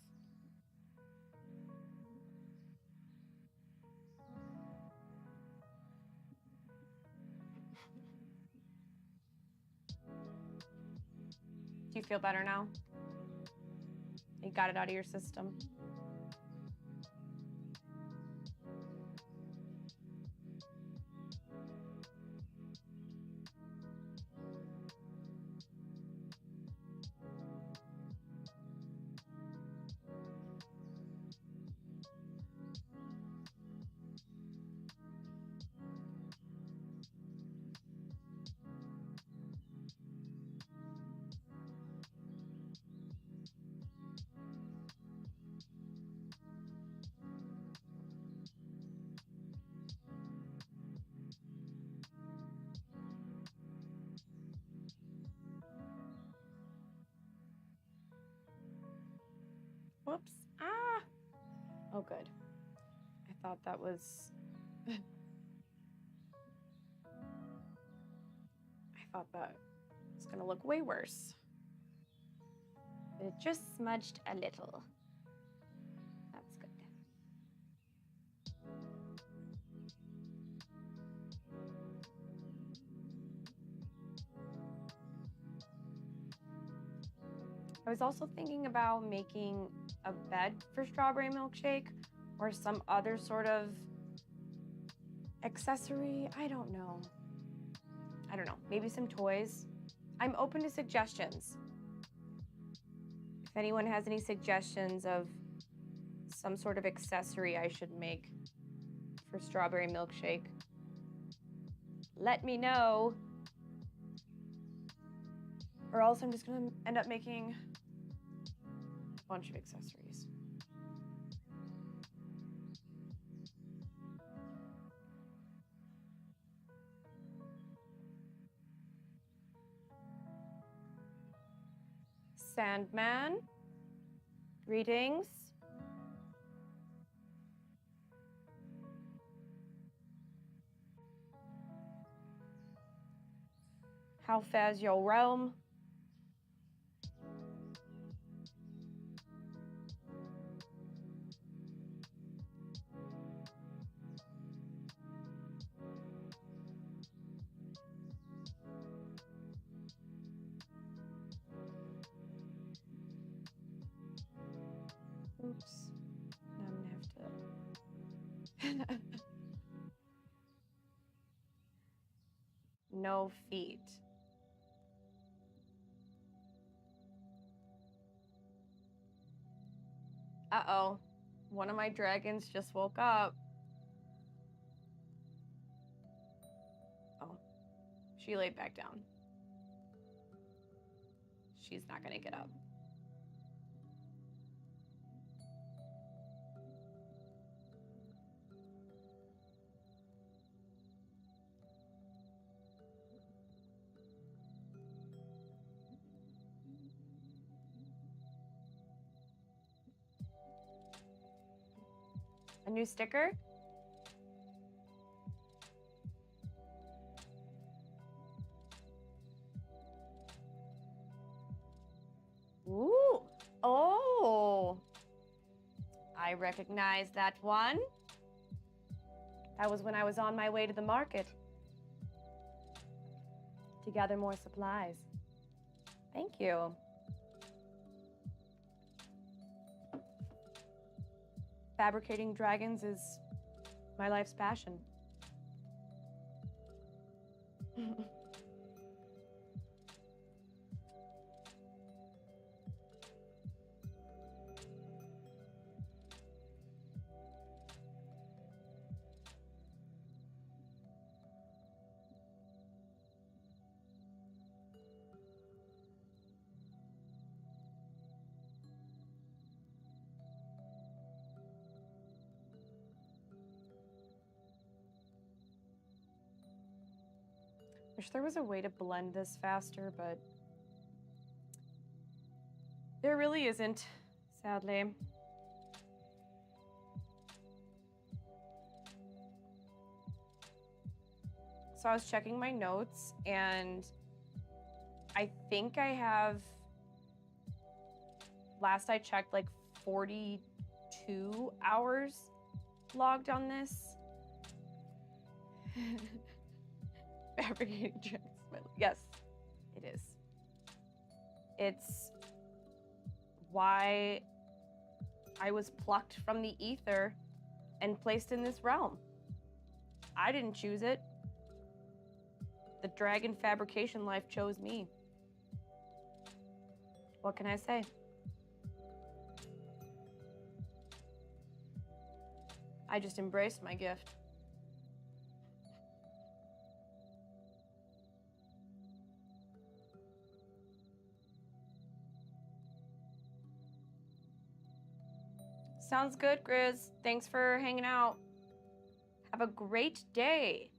Do you feel better now? You got it out of your system? Whoops. Ah! Oh, good. I thought that was... I thought that was gonna look way worse. But it just smudged a little. That's good. I was also thinking about making a bed for strawberry milkshake or some other sort of accessory. I don't know. Maybe some toys. I'm open to suggestions. If anyone has any suggestions of some sort of accessory I should make for strawberry milkshake, let me know. Or else I'm just gonna end up making a bunch of accessories. Sandman. Greetings. How fares your realm? Oops. Now I'm gonna have to. No feet. Uh-oh. One of my dragons just woke up. Oh. She laid back down. She's not gonna get up. A new sticker? Ooh. Oh. I recognize that one. That was when I was on my way to the market to gather more supplies. Thank you. Fabricating dragons is my life's passion. Wish there was a way to blend this faster, but there really isn't, sadly. So I was checking my notes, and I think I have, last I checked, like 42 hours logged on this. Fabricating dragons. Yes, it is. It's why I was plucked from the ether and placed in this realm. I didn't choose it. The dragon fabrication life chose me. What can I say? I just embraced my gift. Sounds good, Grizz. Thanks for hanging out. Have a great day.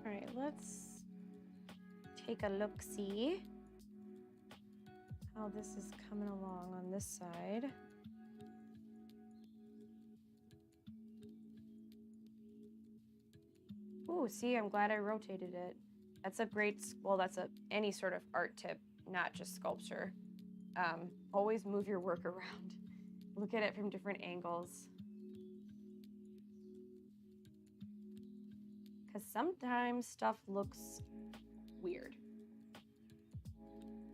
All right, let's take a look-see how this is coming along on this side. Ooh, see, I'm glad I rotated it. That's a great, well, that's any sort of art tip, not just sculpture. Always move your work around. Look at it from different angles. Because sometimes stuff looks weird.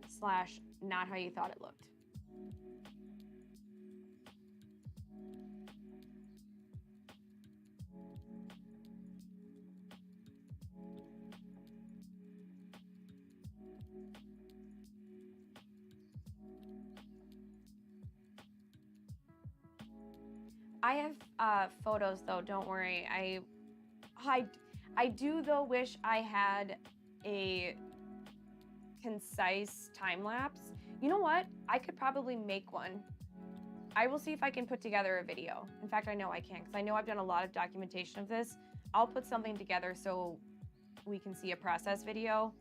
Slash, not how you thought it looked. I have photos though, don't worry. I do though wish I had a concise time lapse. You know what? I could probably make one. I will see if I can put together a video. In fact, I know I can, because I know I've done a lot of documentation of this. I'll put something together so we can see a process video,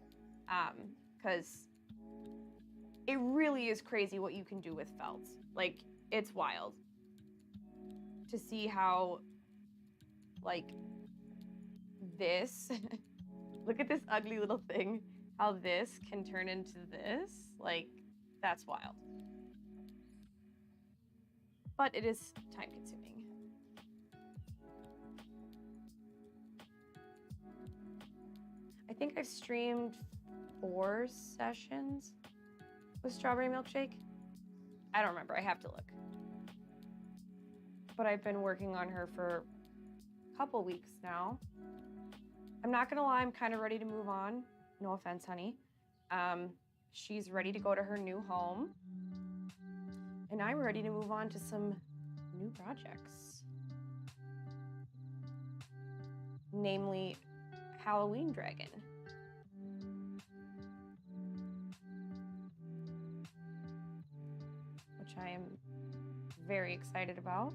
because it really is crazy what you can do with felts. Like, it's wild to see how, like, this, look at this ugly little thing, how this can turn into this. Like, that's wild. But it is time consuming. I think I've streamed 4 sessions with Strawberry Milkshake. I don't remember, I have to look. But I've been working on her for a couple weeks now. I'm not gonna lie, I'm kind of ready to move on. No offense, honey. She's ready to go to her new home. And I'm ready to move on to some new projects. Namely, Halloween Dragon. Which I am very excited about.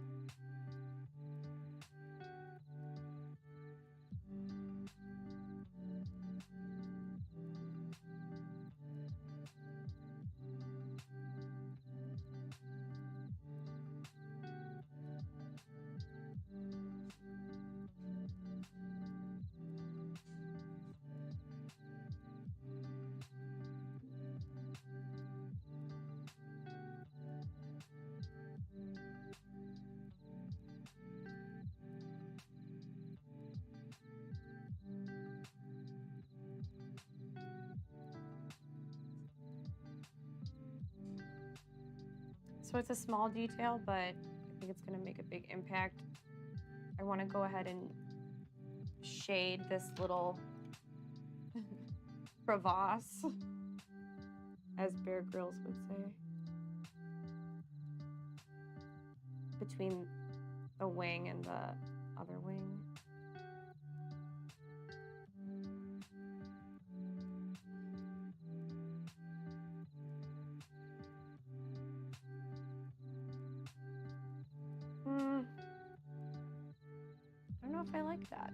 So it's a small detail, but I think it's gonna make a big impact. I wanna go ahead and shade this little crevasse, as Bear Grylls would say, between the wing and the other wing. I don't know if I like that.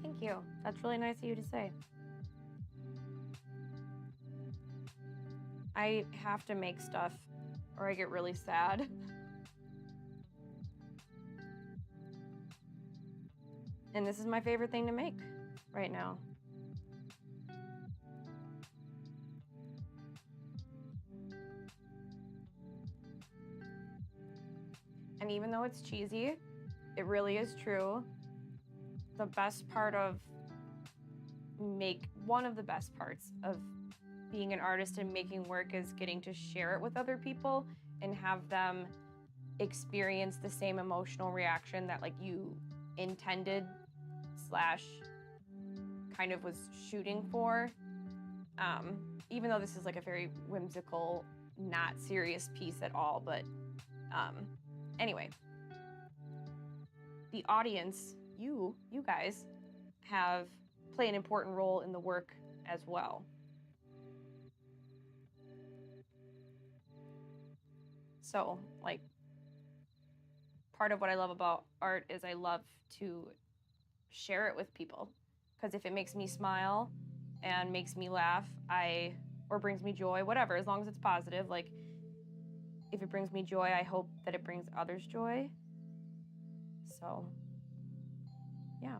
Thank you. That's really nice of you to say. I have to make stuff or I get really sad. And this is my favorite thing to make right now. And even though it's cheesy, it really is true. The best part of one of the best parts of being an artist and making work is getting to share it with other people and have them experience the same emotional reaction that like you intended slash kind of was shooting for. Even though this is like a very whimsical, not serious piece at all, but anyway, the audience, you guys, play an important role in the work as well. So, like, part of what I love about art is I love to share it with people because if it makes me smile and makes me laugh, or brings me joy, whatever, as long as it's positive, like if it brings me joy, I hope that it brings others joy. So, yeah.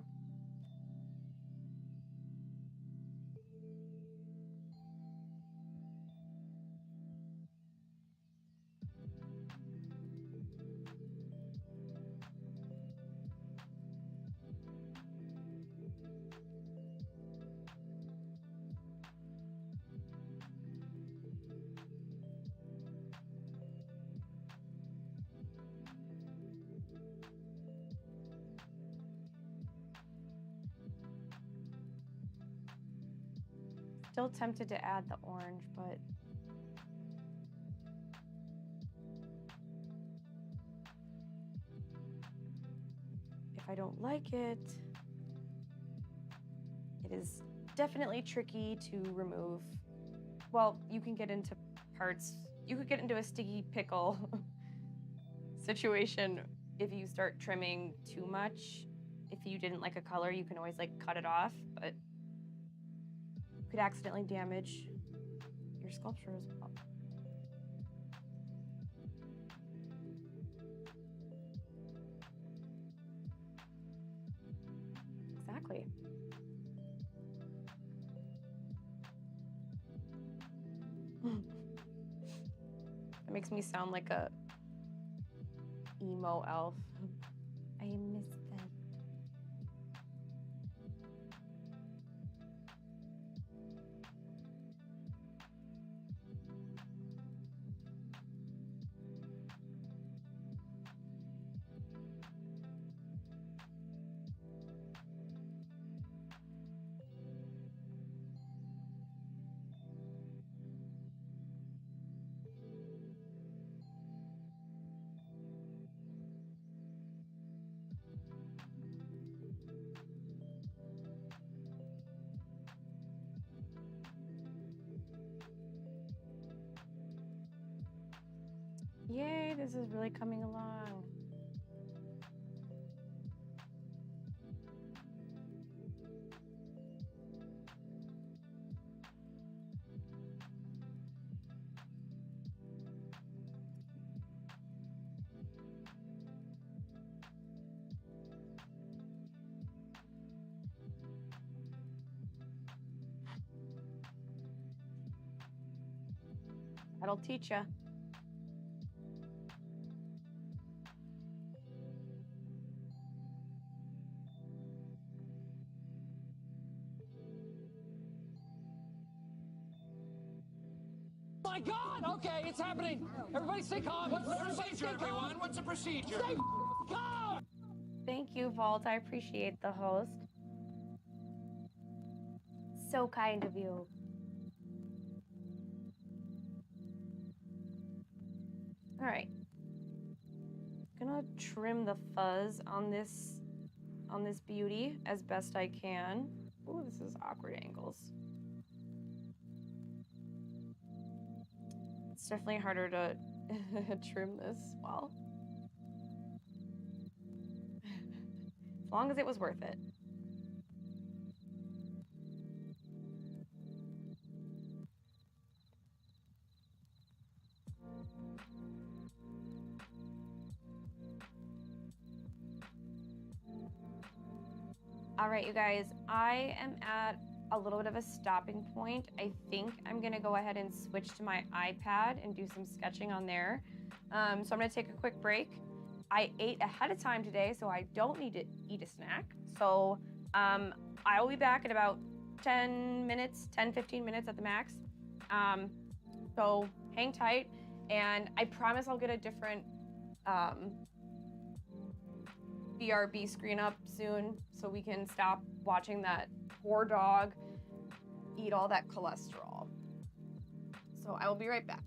Still tempted to add the orange, but if I don't like it, it is definitely tricky to remove. Well, you can get into parts, you could get into a sticky pickle situation if you start trimming too much. If you didn't like a color, you can always like cut it off, but you could accidentally damage your sculpture as well. Exactly. It makes me sound like a emo elf. I miss that. Yay, this is really coming along. That'll teach ya. My God! Okay, it's happening. Everybody stay calm. What's the procedure, everyone? What's the procedure? Stay calm! Thank you, Vault. I appreciate the host. So kind of you. All right. Gonna trim the fuzz on this beauty as best I can. Ooh, this is awkward angles. It's definitely harder to trim this well. As long as it was worth it. All right, you guys, I am at a little bit of a stopping point. I think I'm gonna go ahead and switch to my iPad and do some sketching on there. So I'm gonna take a quick break. I ate ahead of time today, so I don't need to eat a snack. So I will be back in about 10 minutes, 10, 15 minutes at the max. So hang tight, and I promise I'll get a different BRB screen up soon so we can stop watching that poor dog eat all that cholesterol. So I will be right back.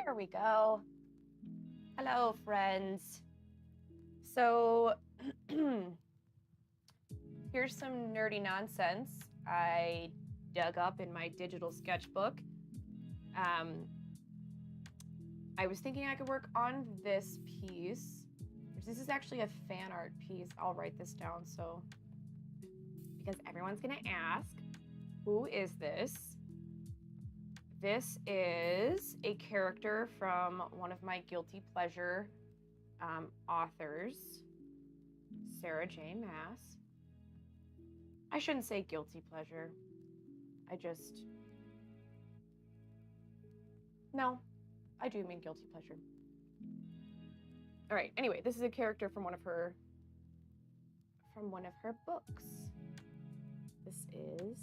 There we go. Hello, friends. So here's some nerdy nonsense I dug up in my digital sketchbook. I was thinking I could work on this piece. This is actually a fan art piece. I'll write this down so because everyone's gonna ask, who is this? This is a character from one of my guilty pleasure authors, Sarah J. Maas. I shouldn't say guilty pleasure. No, I do mean guilty pleasure. All right, anyway, this is a character from one of her books. This is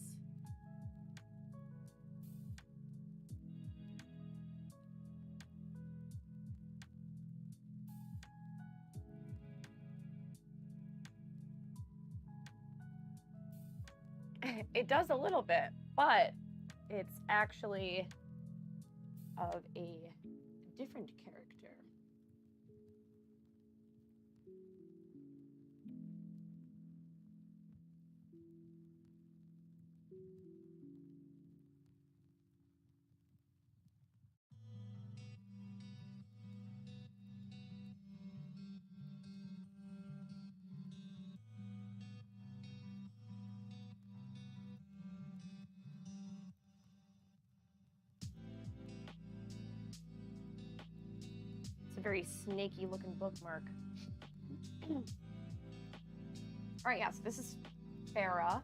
it does a little bit, but it's actually of a different character. It's a very snaky looking bookmark. All right, yeah, so this is Farah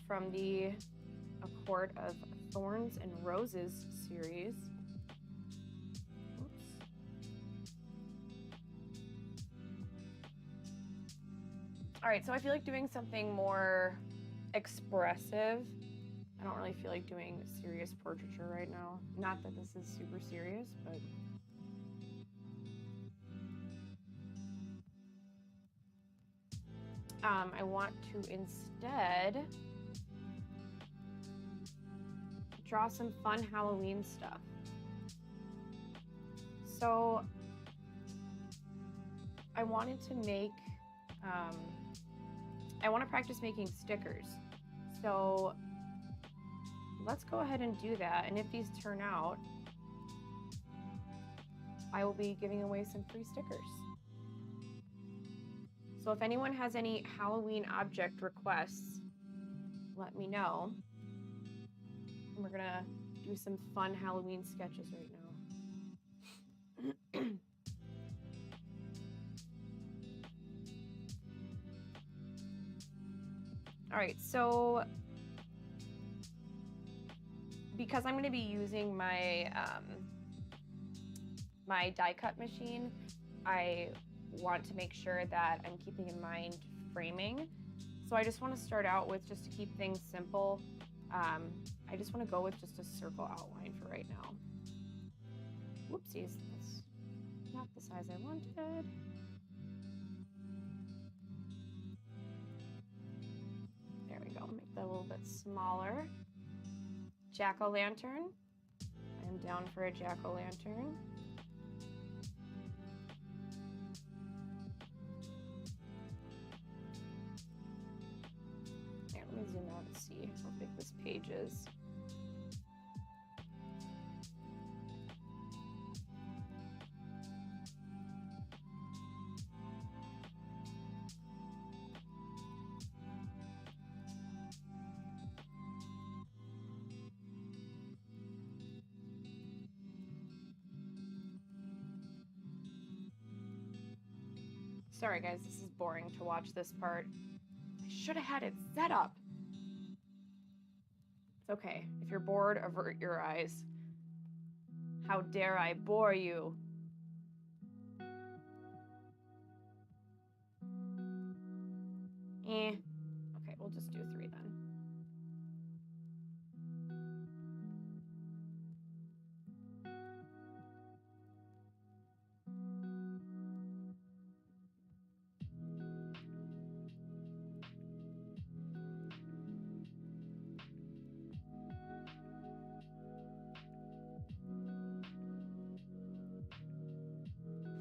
from the A Court of Thorns and Roses series. Oops. All right, so I feel like doing something more expressive. I don't really feel like doing serious portraiture right now. Not that this is super serious, but I want to instead draw some fun Halloween stuff. So I wanted to make, I want to practice making stickers. So let's go ahead and do that. And if these turn out, I will be giving away some free stickers. So if anyone has any Halloween object requests, let me know. And we're gonna do some fun Halloween sketches right now. All right, so because I'm gonna be using my my die cut machine, I want to make sure that I'm keeping in mind framing. So I just want to start out with, just to keep things simple, I just want to go with just a circle outline for right now. Whoopsies, that's not the size I wanted. There we go, make that a little bit smaller. Jack-o'-lantern. I'm down for a jack-o'-lantern. Here, let me zoom out and see how big this page is. Sorry guys, this is boring to watch this part. I should have had it set up. It's okay. If you're bored, avert your eyes. How dare I bore you? Okay, we'll just do 3 then.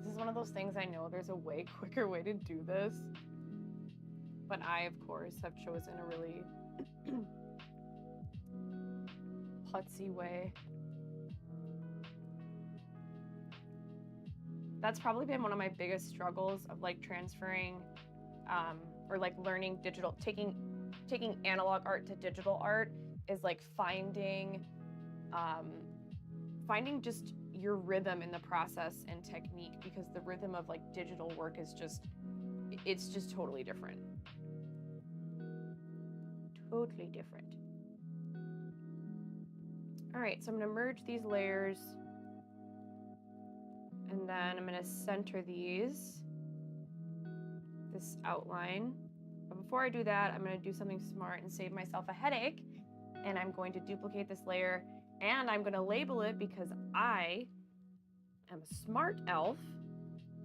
This is one of those things I know there's a way quicker way to do this. But I, of course, have chosen a really putsy way. That's probably been one of my biggest struggles of like transferring or like learning digital, taking analog art to digital art is like finding just your rhythm in the process and technique, because the rhythm of like digital work is it's just totally different. Totally different. All right, so I'm gonna merge these layers and then I'm gonna center this outline. But before I do that, I'm gonna do something smart and save myself a headache, and I'm going to duplicate this layer and I'm gonna label it because I am a smart elf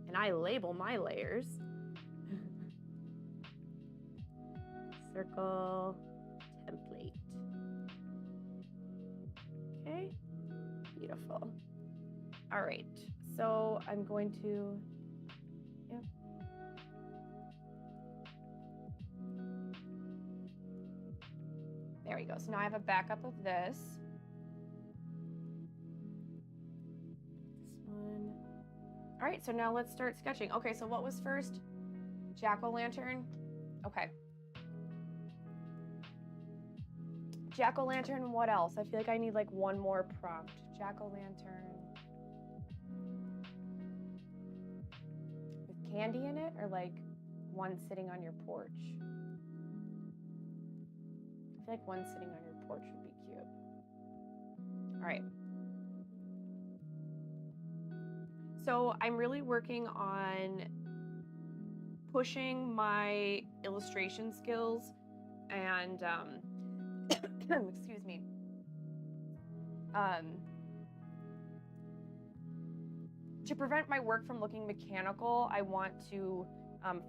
and I label my layers. Circle, template. Okay, beautiful. All right, so I'm going to, there we go. So now I have a backup of this. This one. All right, so now let's start sketching. Okay, so what was first? Jack-o'-lantern. Okay. Jack-o'-lantern, what else? I feel like I need like one more prompt. Jack-o'-lantern. With candy in it, or like one sitting on your porch? I feel like one sitting on your porch would be cute. All right. So I'm really working on pushing my illustration skills and excuse me. To prevent my work from looking mechanical, I want to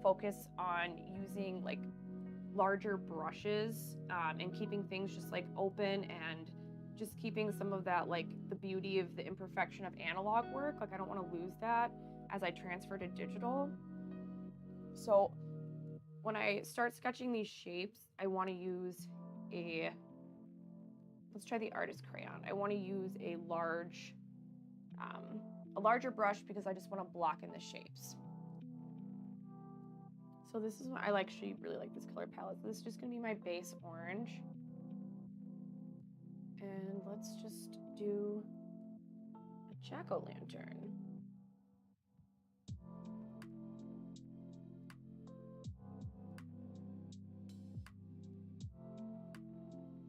focus on using like larger brushes and keeping things just like open and just keeping some of that, like the beauty of the imperfection of analog work. Like I don't want to lose that as I transfer to digital. So when I start sketching these shapes, I want to use let's try the artist crayon. I want to use a larger brush because I just want to block in the shapes. So this is what I actually really like this color palette. So this is just gonna be my base orange. And let's just do a jack-o'-lantern.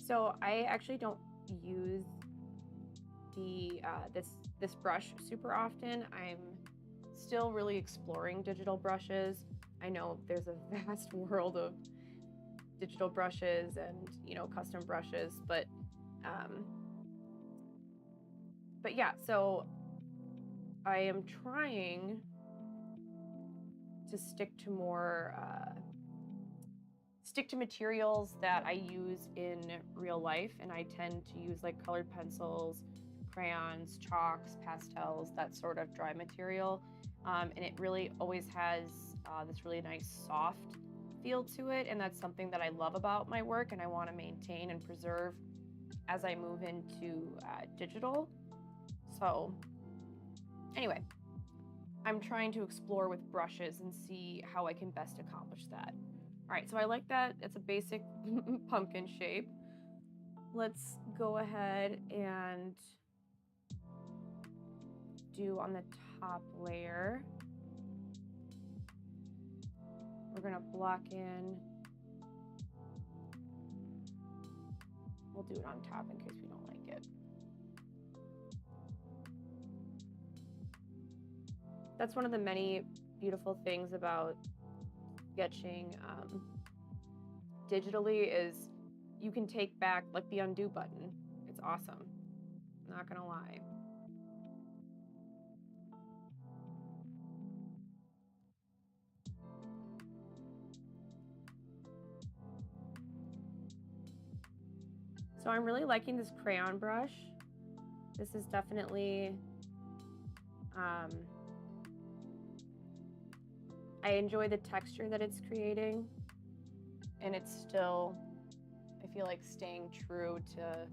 So I actually don't use the this brush super often. I'm still really exploring digital brushes. I know there's a vast world of digital brushes and, you know, custom brushes, but yeah, so I am trying to stick to more materials that I use in real life, and I tend to use like colored pencils, crayons, chalks, pastels, that sort of dry material, and it really always has this really nice soft feel to it, and that's something that I love about my work and I want to maintain and preserve as I move into digital. So anyway, I'm trying to explore with brushes and see how I can best accomplish that. All right, so I like that. It's a basic pumpkin shape. Let's go ahead and do on the top layer. We're gonna block in. We'll do it on top in case we don't like it. That's one of the many beautiful things about sketching digitally is you can take back like the undo button. It's awesome. Not gonna lie. So I'm really liking this crayon brush. This is definitely, I enjoy the texture that it's creating, and it's still, I feel like, staying true to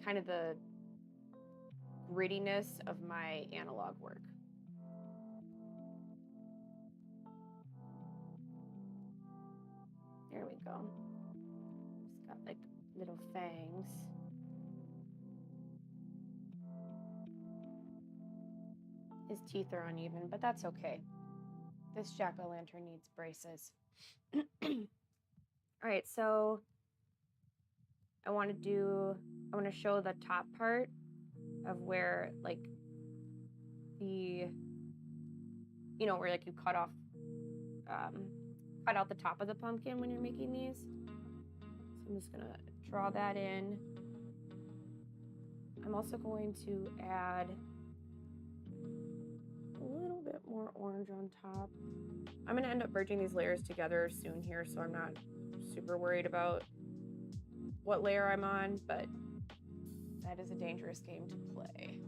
kind of the grittiness of my analog work. There we go. It's got like little fangs. His teeth are uneven, but that's okay. This jack-o'-lantern needs braces. All right, so I want to show the top part of where like the, you know, where like you cut out the top of the pumpkin when you're making these. So I'm just gonna draw that in. I'm also going to add a little bit more orange on top. I'm gonna end up merging these layers together soon here, so I'm not super worried about what layer I'm on, but that is a dangerous game to play.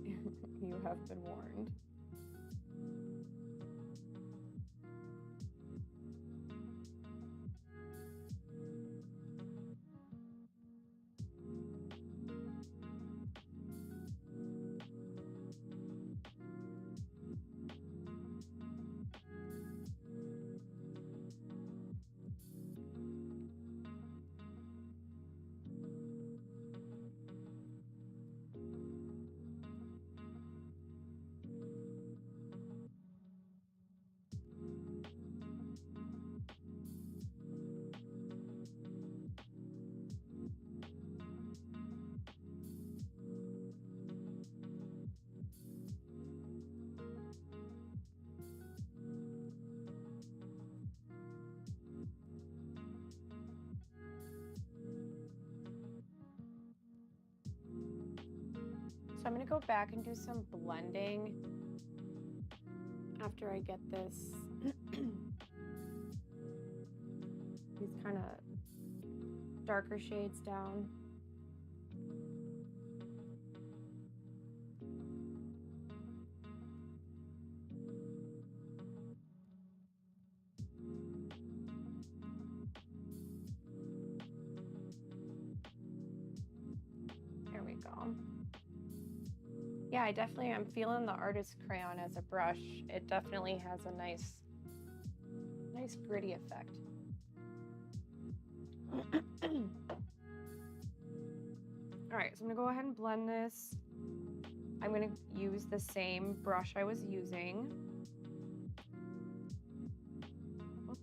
You have been warned. So I'm gonna go back and do some blending after I get this these kind of darker shades down. There we go. Yeah, I definitely am feeling the artist crayon as a brush. It definitely has a nice gritty effect. All right, so I'm gonna go ahead and blend this. I'm gonna use the same brush I was using. Oops.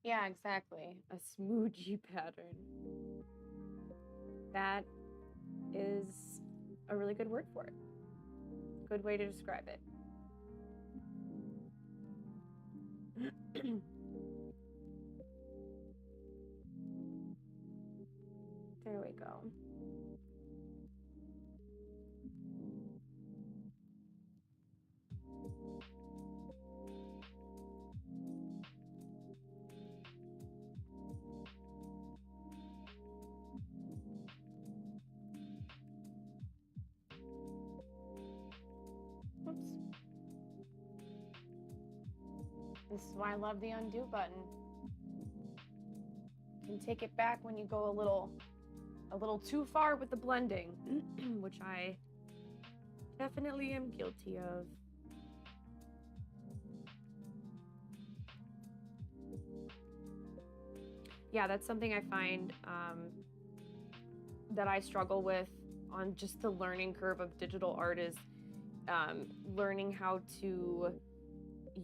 Yeah, exactly. A smoochy pattern. That is a really good word for it. Good way to describe it. There we go. Oops. This is why I love the undo button. You can take it back when you go a little too far with the blending, which I definitely am guilty of. Yeah, that's something I find that I struggle with on just the learning curve of digital art is learning how to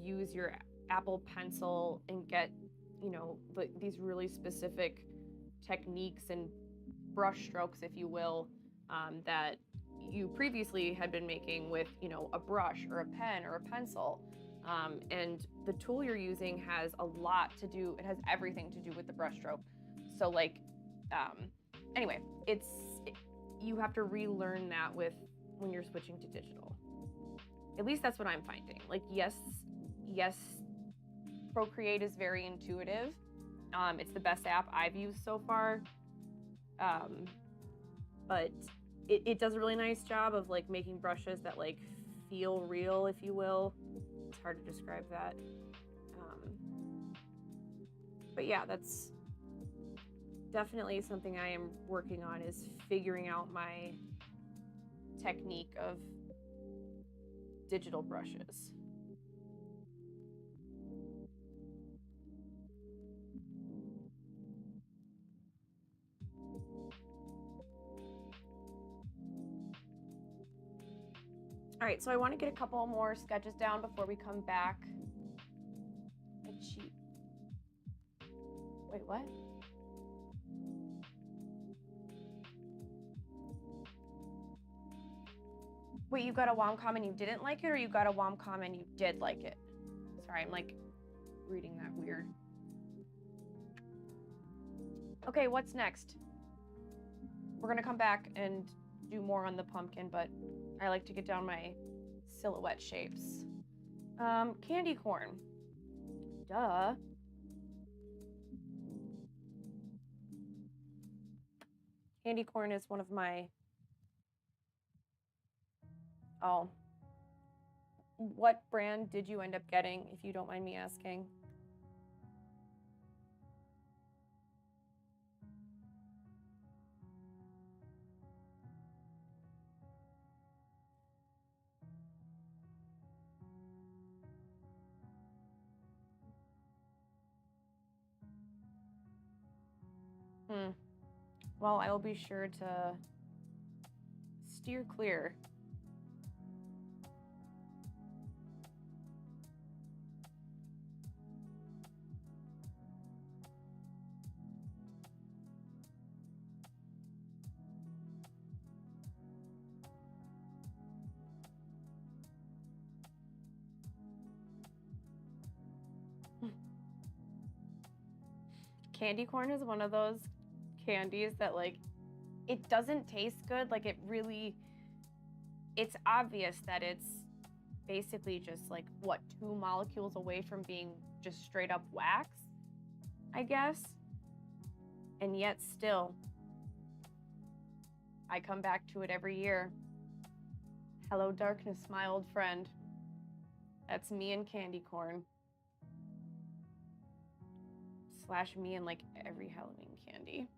use your Apple Pencil and get, you know, these really specific techniques and brush strokes, if you will, that you previously had been making with, you know, a brush or a pen or a pencil. And the tool you're using has a lot to do, it has everything to do with the brush stroke. So like, anyway, you have to relearn that when you're switching to digital. At least that's what I'm finding. Like, yes, Procreate is very intuitive. It's the best app I've used so far. But it does a really nice job of like making brushes that like feel real, if you will. It's hard to describe that. But yeah, that's definitely something I am working on, is figuring out my technique of digital brushes. All right, so I want to get a couple more sketches down before we come back. Wait, what? Wait, you got a wom-com and you didn't like it, or you got a wom-com and you did like it? Sorry, I'm like reading that weird. Okay, what's next? We're gonna come back and do more on the pumpkin, but I like to get down my silhouette shapes. Candy corn. Duh. Candy corn is one of my... Oh. What brand did you end up getting, if you don't mind me asking? Well, I will be sure to steer clear. Candy corn is one of those candies that, like, it doesn't taste good. Like, it's obvious that it's basically just like, what, 2 molecules away from being just straight up wax, I guess. And yet still, I come back to it every year. Hello, darkness, my old friend. That's me and candy corn. / me and like every Halloween candy.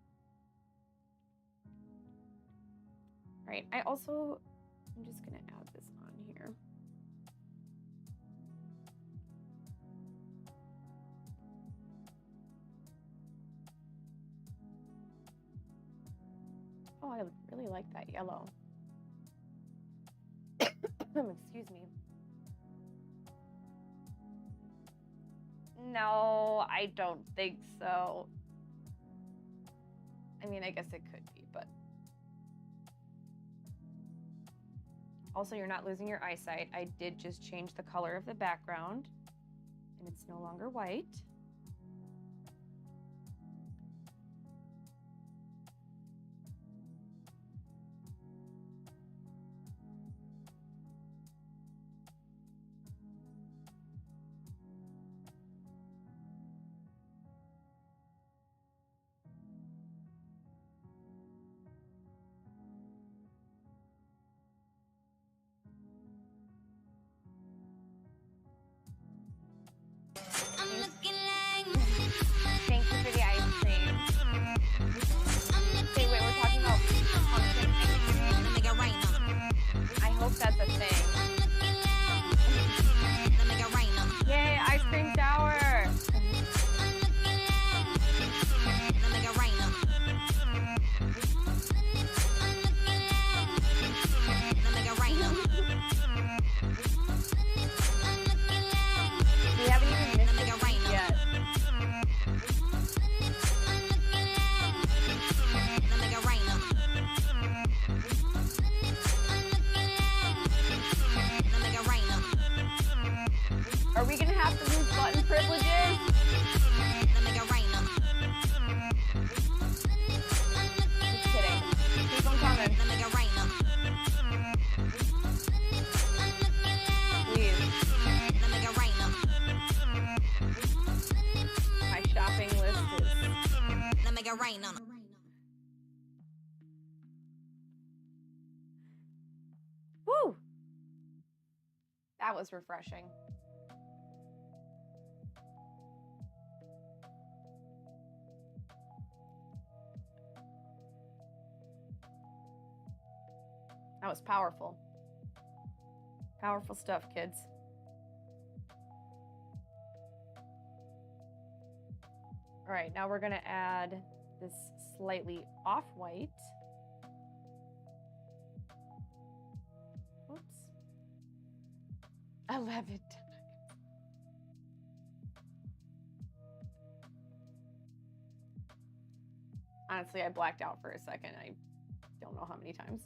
All right, I'm just gonna add this on here. Oh, I really like that yellow. Excuse me. No, I don't think so. I mean, I guess it could be, but... Also, you're not losing your eyesight. I did just change the color of the background, and it's no longer white. rain on 'em. Woo! That was refreshing. That was powerful. Powerful stuff, kids. All right, now we're gonna add this slightly off-white. Oops. 11 times. Honestly, I blacked out for a second. I don't know how many times.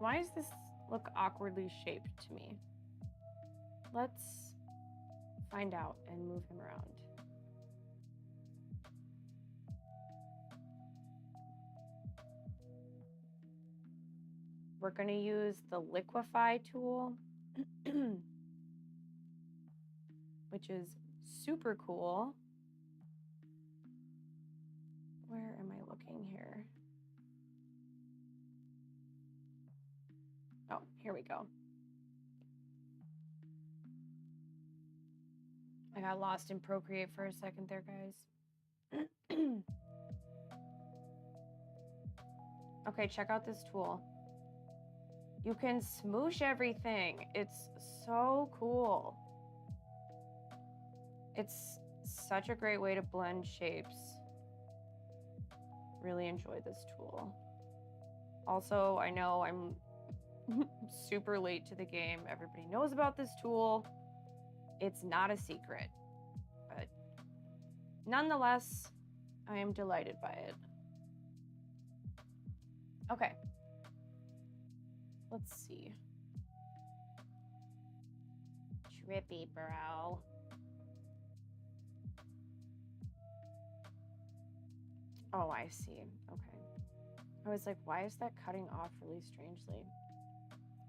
Why does this look awkwardly shaped to me? Let's find out and move him around. We're going to use the liquefy tool, which is super cool. Where am I looking here? Oh, here we go. I got lost in Procreate for a second there, guys. Okay, check out this tool. You can smoosh everything. It's so cool. It's such a great way to blend shapes. Really enjoy this tool. Also, I know I'm super late to the game. Everybody knows about this tool. It's not a secret, but nonetheless, I am delighted by it. Okay. Let's see. Trippy, bro. Oh, I see. Okay. I was like, why is that cutting off really strangely?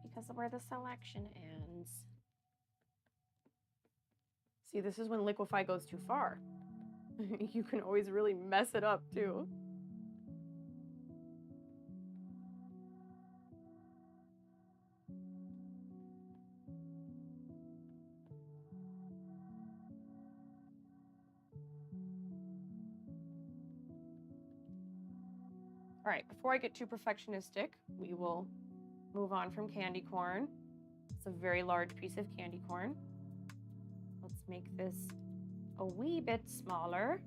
Because of where the selection ends. See, this is when liquefy goes too far. You can always really mess it up too. All right, before I get too perfectionistic, we will move on from candy corn. It's a very large piece of candy corn. Let's make this a wee bit smaller.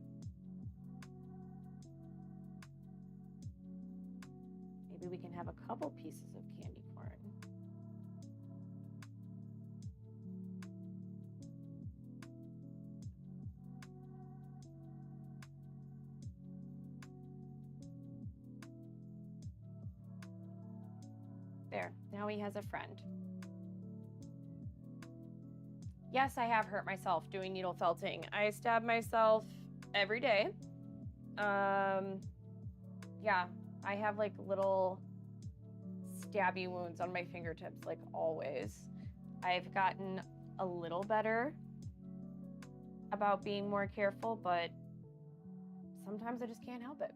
Maybe we can have a couple pieces of candy corn. There, now he has a friend. Yes, I have hurt myself doing needle felting. I stab myself every day. Yeah, I have like little stabby wounds on my fingertips, like always. I've gotten a little better about being more careful, but sometimes I just can't help it.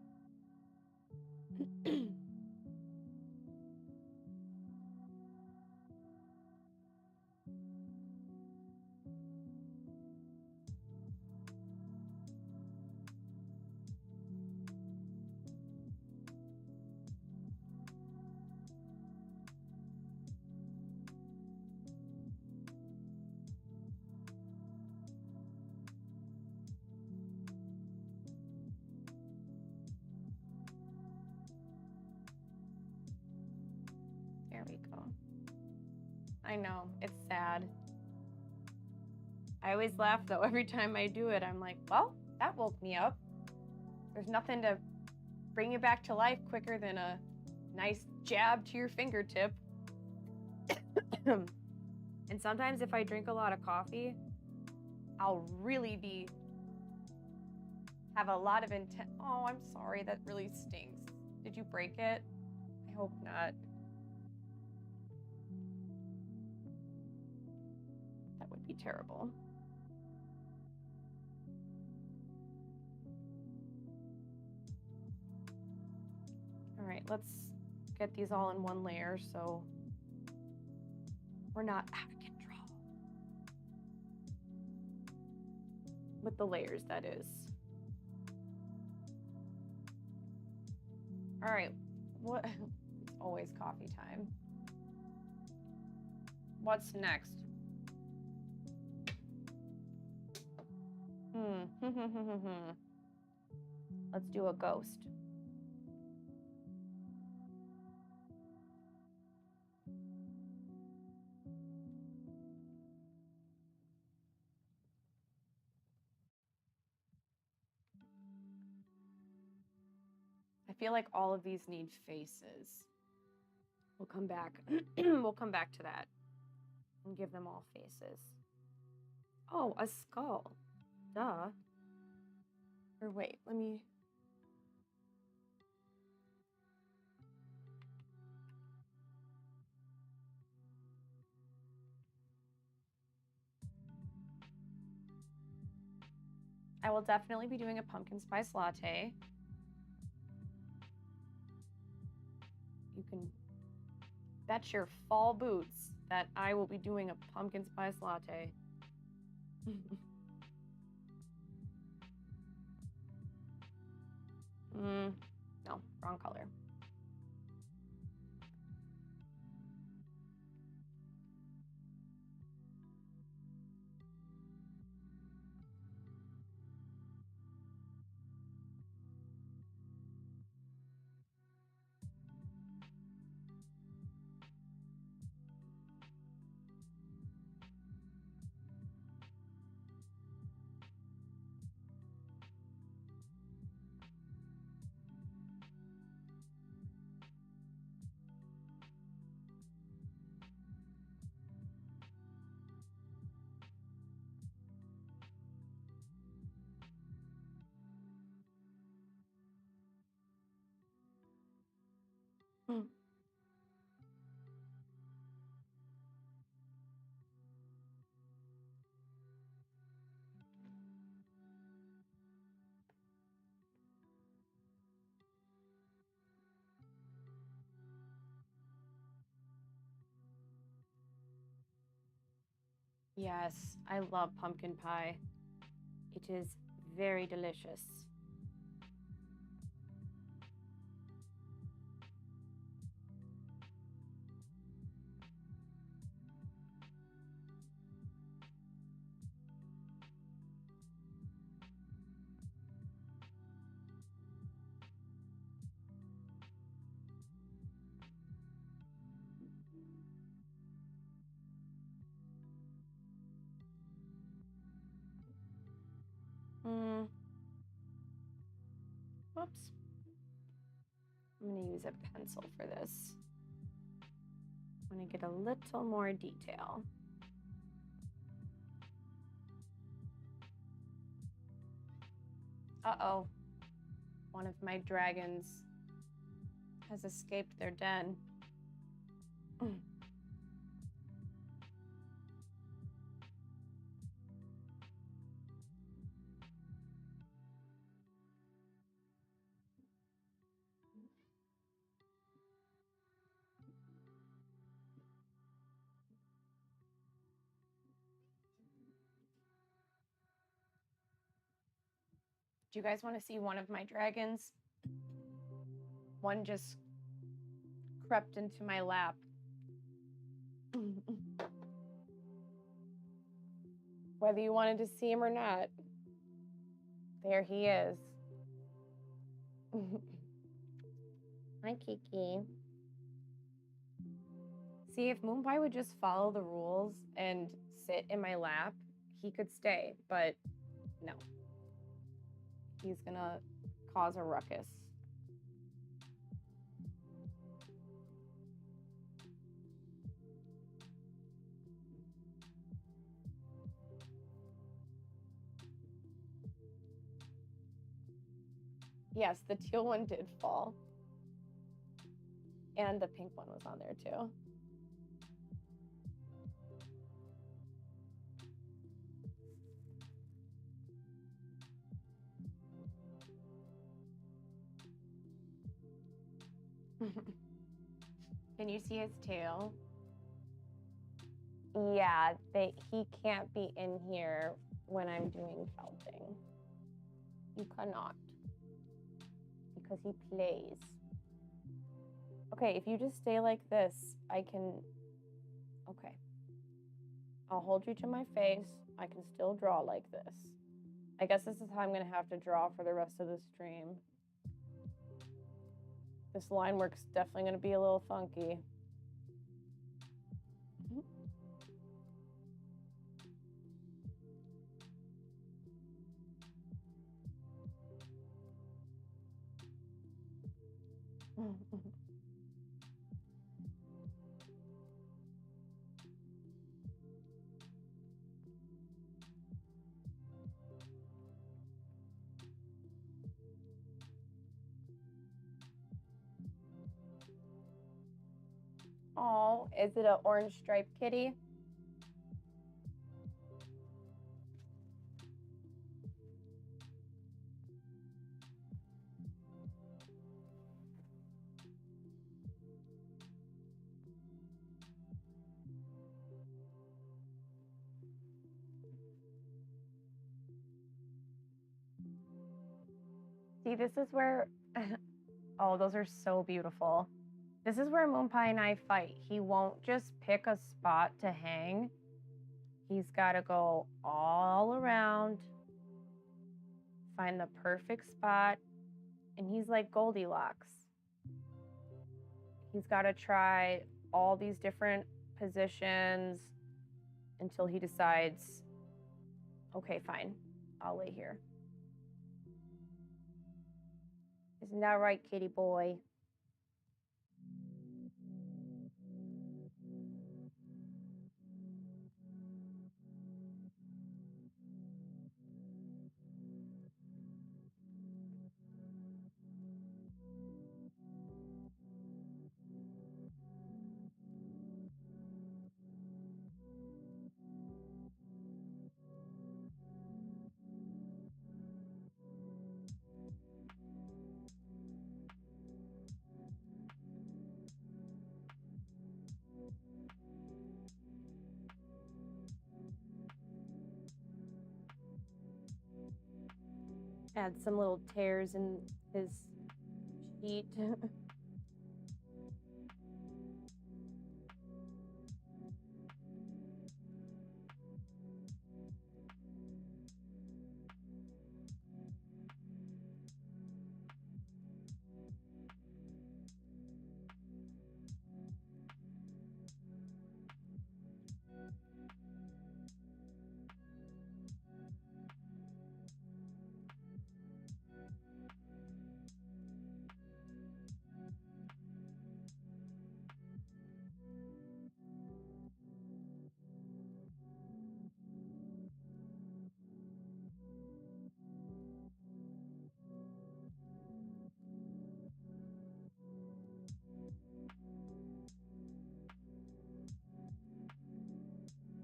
There we go. I know, it's sad. I always laugh though every time I do it. I'm like, well, that woke me up. There's nothing to bring you back to life quicker than a Nice jab to your fingertip. And sometimes if I drink a lot of coffee, I'll really have a lot of intent. Oh, I'm sorry. That really stinks. Did you break it? I hope not. That would be terrible. All right, let's get these all in one layer so we're not out of control. With the layers, that is. All right, what? It's always coffee time. What's next? Let's do a ghost. I feel like all of these need faces. We'll come back. We'll come back to that and give them all faces. Oh, a skull. Duh. Or wait, let me... I will definitely be doing a pumpkin spice latte. You can bet your fall boots that I will be doing a pumpkin spice latte. No, wrong color. Yes, I love pumpkin pie. It is very delicious. Whoops. I'm going to use a pencil for this. I'm going to get a little more detail. Uh-oh. One of my dragons has escaped their den. Do you guys want to see one of my dragons? One just crept into my lap. Whether you wanted to see him or not, there he is. Hi, Kiki. See, if Moonpie would just follow the rules and sit in my lap, he could stay, but no. He's gonna cause a ruckus. Yes, the teal one did fall. And the pink one was on there too. Can you see his tail? Yeah, he can't be in here when I'm doing felting. You cannot. Because he plays. Okay, if you just stay like this, I can... Okay. I'll hold you to my face. I can still draw like this. I guess this is how I'm going to have to draw for the rest of the stream. This line work's definitely going to be a little funky. Oh, is it an orange striped kitty? See, this is where... Oh, those are so beautiful. This is where Moon Pie and I fight. He won't just pick a spot to hang. He's got to go all around, find the perfect spot, and he's like Goldilocks. He's got to try all these different positions until he decides, okay, fine, I'll lay here. Isn't that right, kitty boy? Add some little tears in his sheet.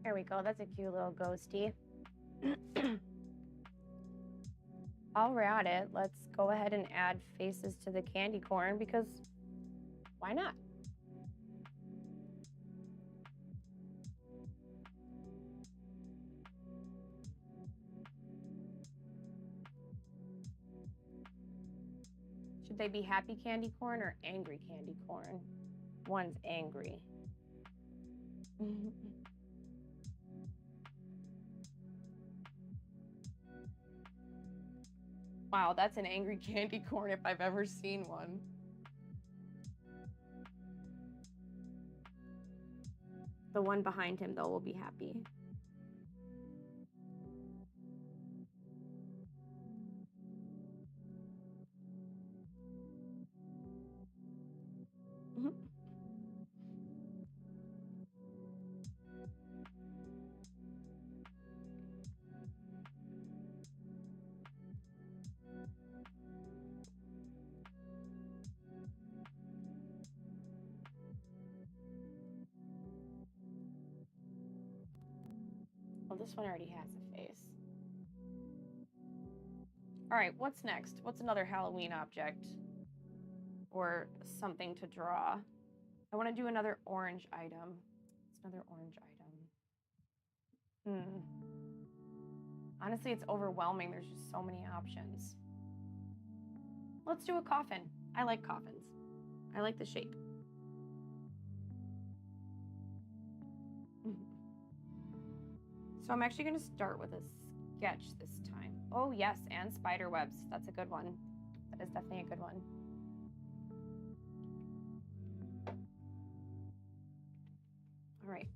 There we go. That's a cute little ghosty. While we're at it, let's go ahead and add faces to the candy corn because why not? Should they be happy candy corn or angry candy corn? One's angry. Wow, that's an angry candy corn if I've ever seen one. The one behind him, though, will be happy. this one already has a face. All right, what's next? What's another Halloween object? Or something to draw? I want to do another orange item. It's another orange item. Honestly, it's overwhelming. There's just so many options. Let's do a coffin. I like coffins. I like the shape. So I'm actually going to start with a sketch this time. Oh, yes, and spider webs. That's a good one. That is definitely a good one. All right.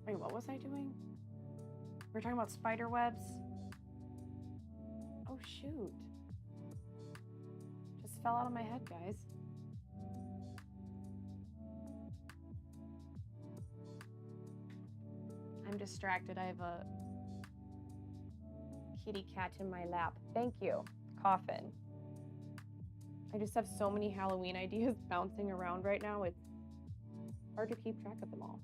Wait, what was I doing? We're talking about spider webs. Oh, shoot. Just fell out of my head, guys. I'm distracted. I have a kitty cat in my lap. Thank you. Coffin. I just have so many Halloween ideas bouncing around right now. It's hard to keep track of them all.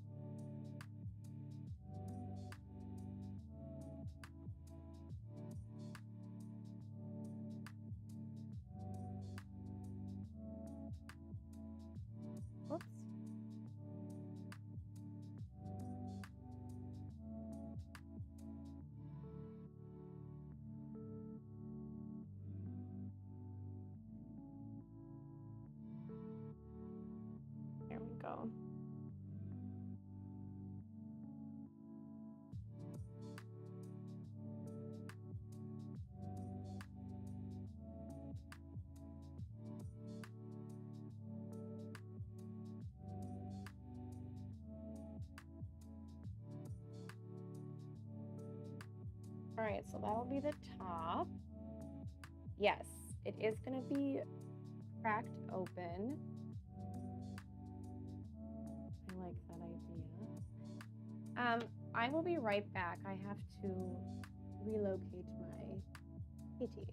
Whoops. There we go. All right, so that'll be the top. Yes, it is going to be cracked open. I like that idea. I will be right back. I have to relocate my kitty.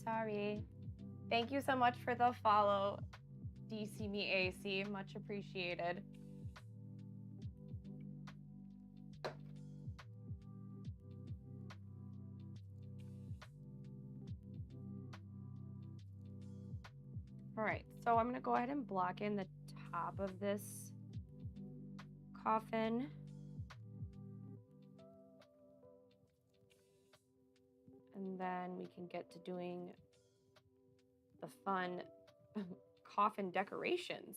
Sorry. Thank you so much for the follow, DC Me AC. Much appreciated. All right, so I'm gonna go ahead and block in the top of this coffin. And then we can get to doing the fun coffin decorations.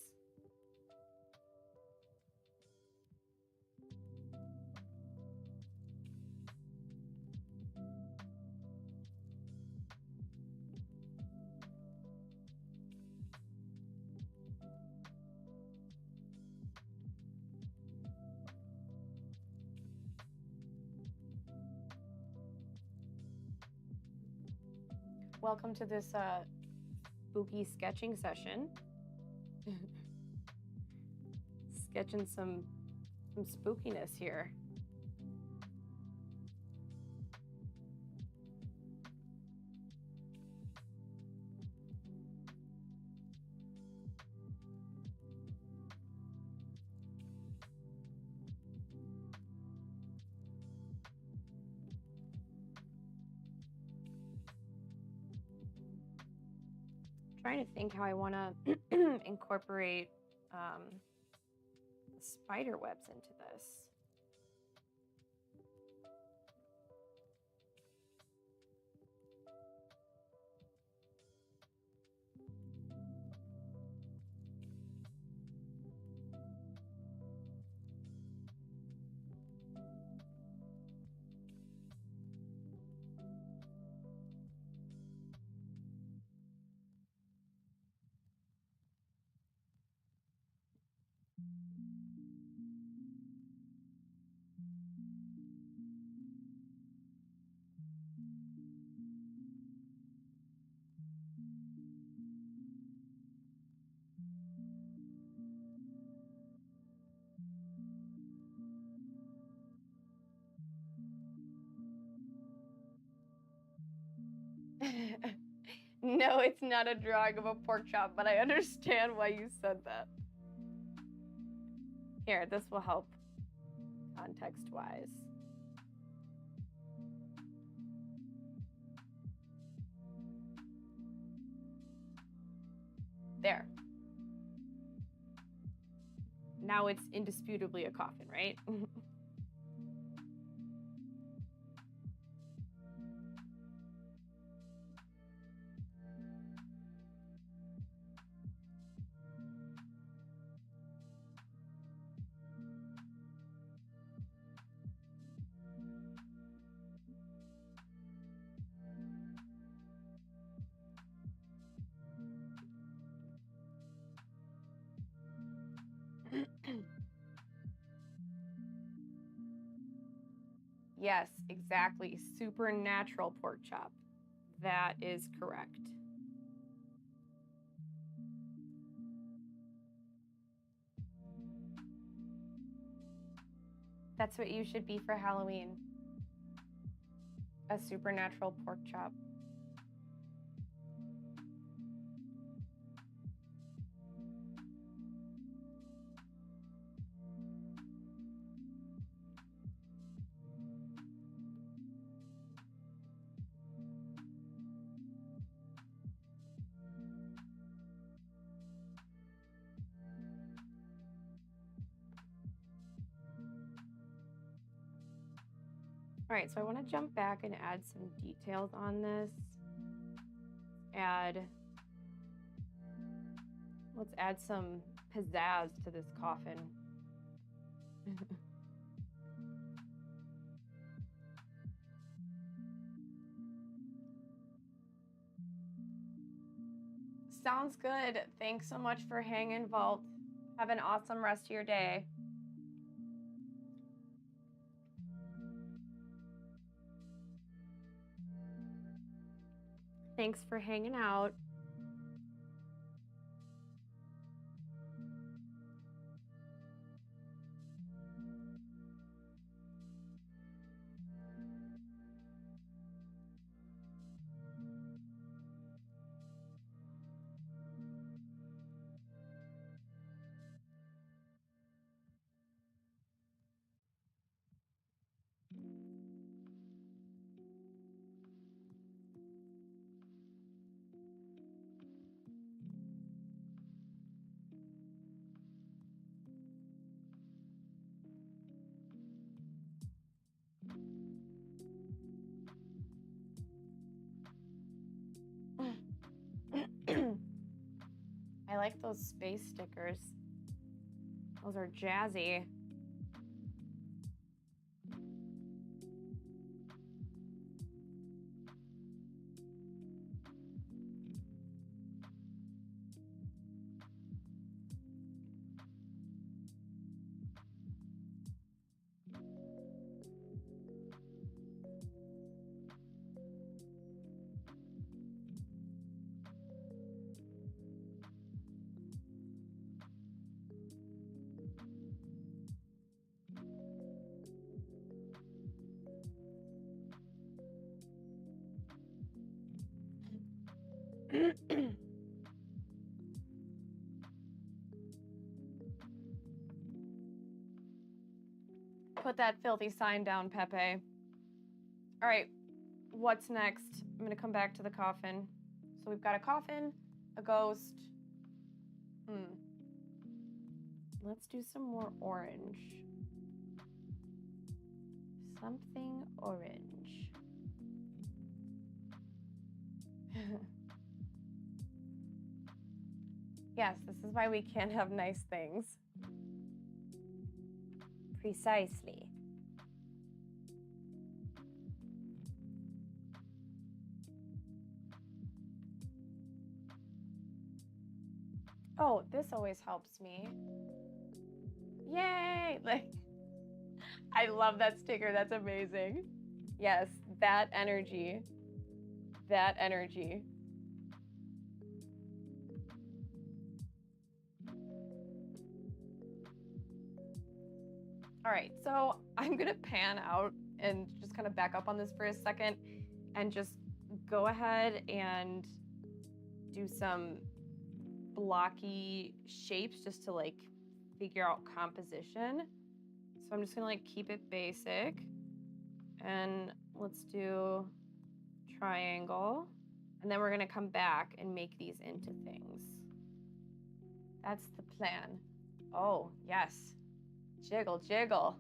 welcome to this spooky sketching session. Sketching some spookiness here. Trying to think how I want to incorporate spider webs into this. No, it's not a drawing of a pork chop, but I understand why you said that. Here, this will help context-wise. There. Now it's indisputably a coffin, right? Yes, exactly. Supernatural pork chop. That is correct. That's what you should be for Halloween. A supernatural pork chop. All right, so I want to jump back and add some details on this. Let's add some pizzazz to this coffin. Sounds good. Thanks so much for hanging, Vault. Have an awesome rest of your day. Thanks for hanging out. I like those space stickers. Those are jazzy. Put that filthy sign down, Pepe. All right, what's next? I'm gonna come back to the coffin. So we've got a coffin, a ghost. Let's do some more orange. Something orange. Yes, this is why we can't have nice things. Precisely. Oh, this always helps me. Yay! Like, I love that sticker. That's amazing. Yes, that energy. That energy. All right, so I'm gonna pan out and just kind of back up on this for a second and just go ahead and do some blocky shapes just to like figure out composition. So I'm just gonna like keep it basic and let's do triangle. And then we're gonna come back and make these into things. That's the plan. Oh, yes. Jiggle, jiggle.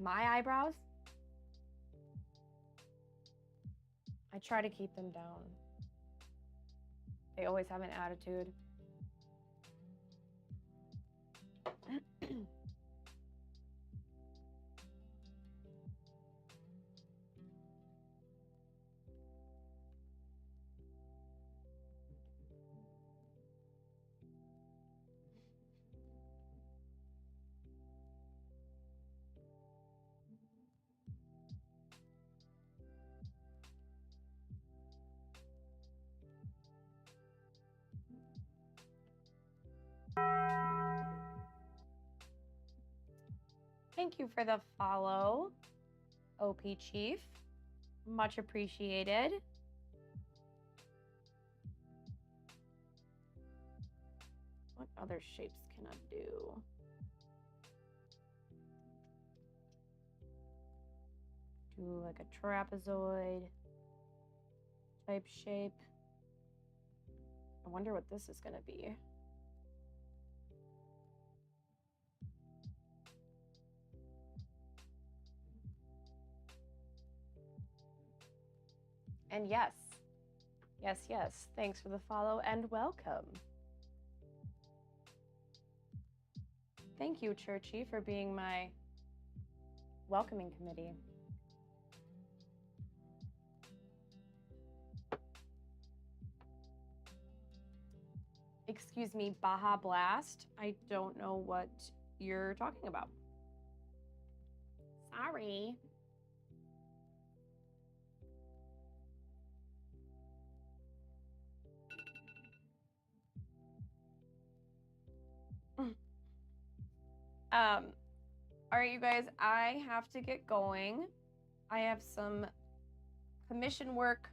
My eyebrows? I try to keep them down. They always have an attitude. Thank you for the follow, OP Chief. Much appreciated. What other shapes can I do? Do like a trapezoid type shape. I wonder what this is gonna be. And yes, yes, thanks for the follow and welcome. Thank you, Churchy, for being my welcoming committee. Excuse me, Baja Blast. I don't know what you're talking about. Sorry. All right, you guys, I have to get going. I have some commission work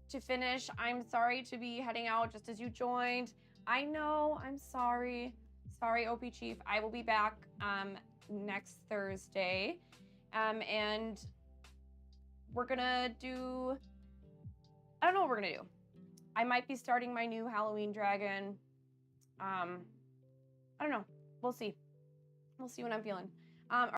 to finish. I'm sorry to be heading out just as you joined. I know, I'm sorry. Sorry, OP Chief. I will be back next Thursday. And we're gonna do, I don't know what we're gonna do. I might be starting my new Halloween dragon. I don't know. We'll see. We'll see what I'm feeling.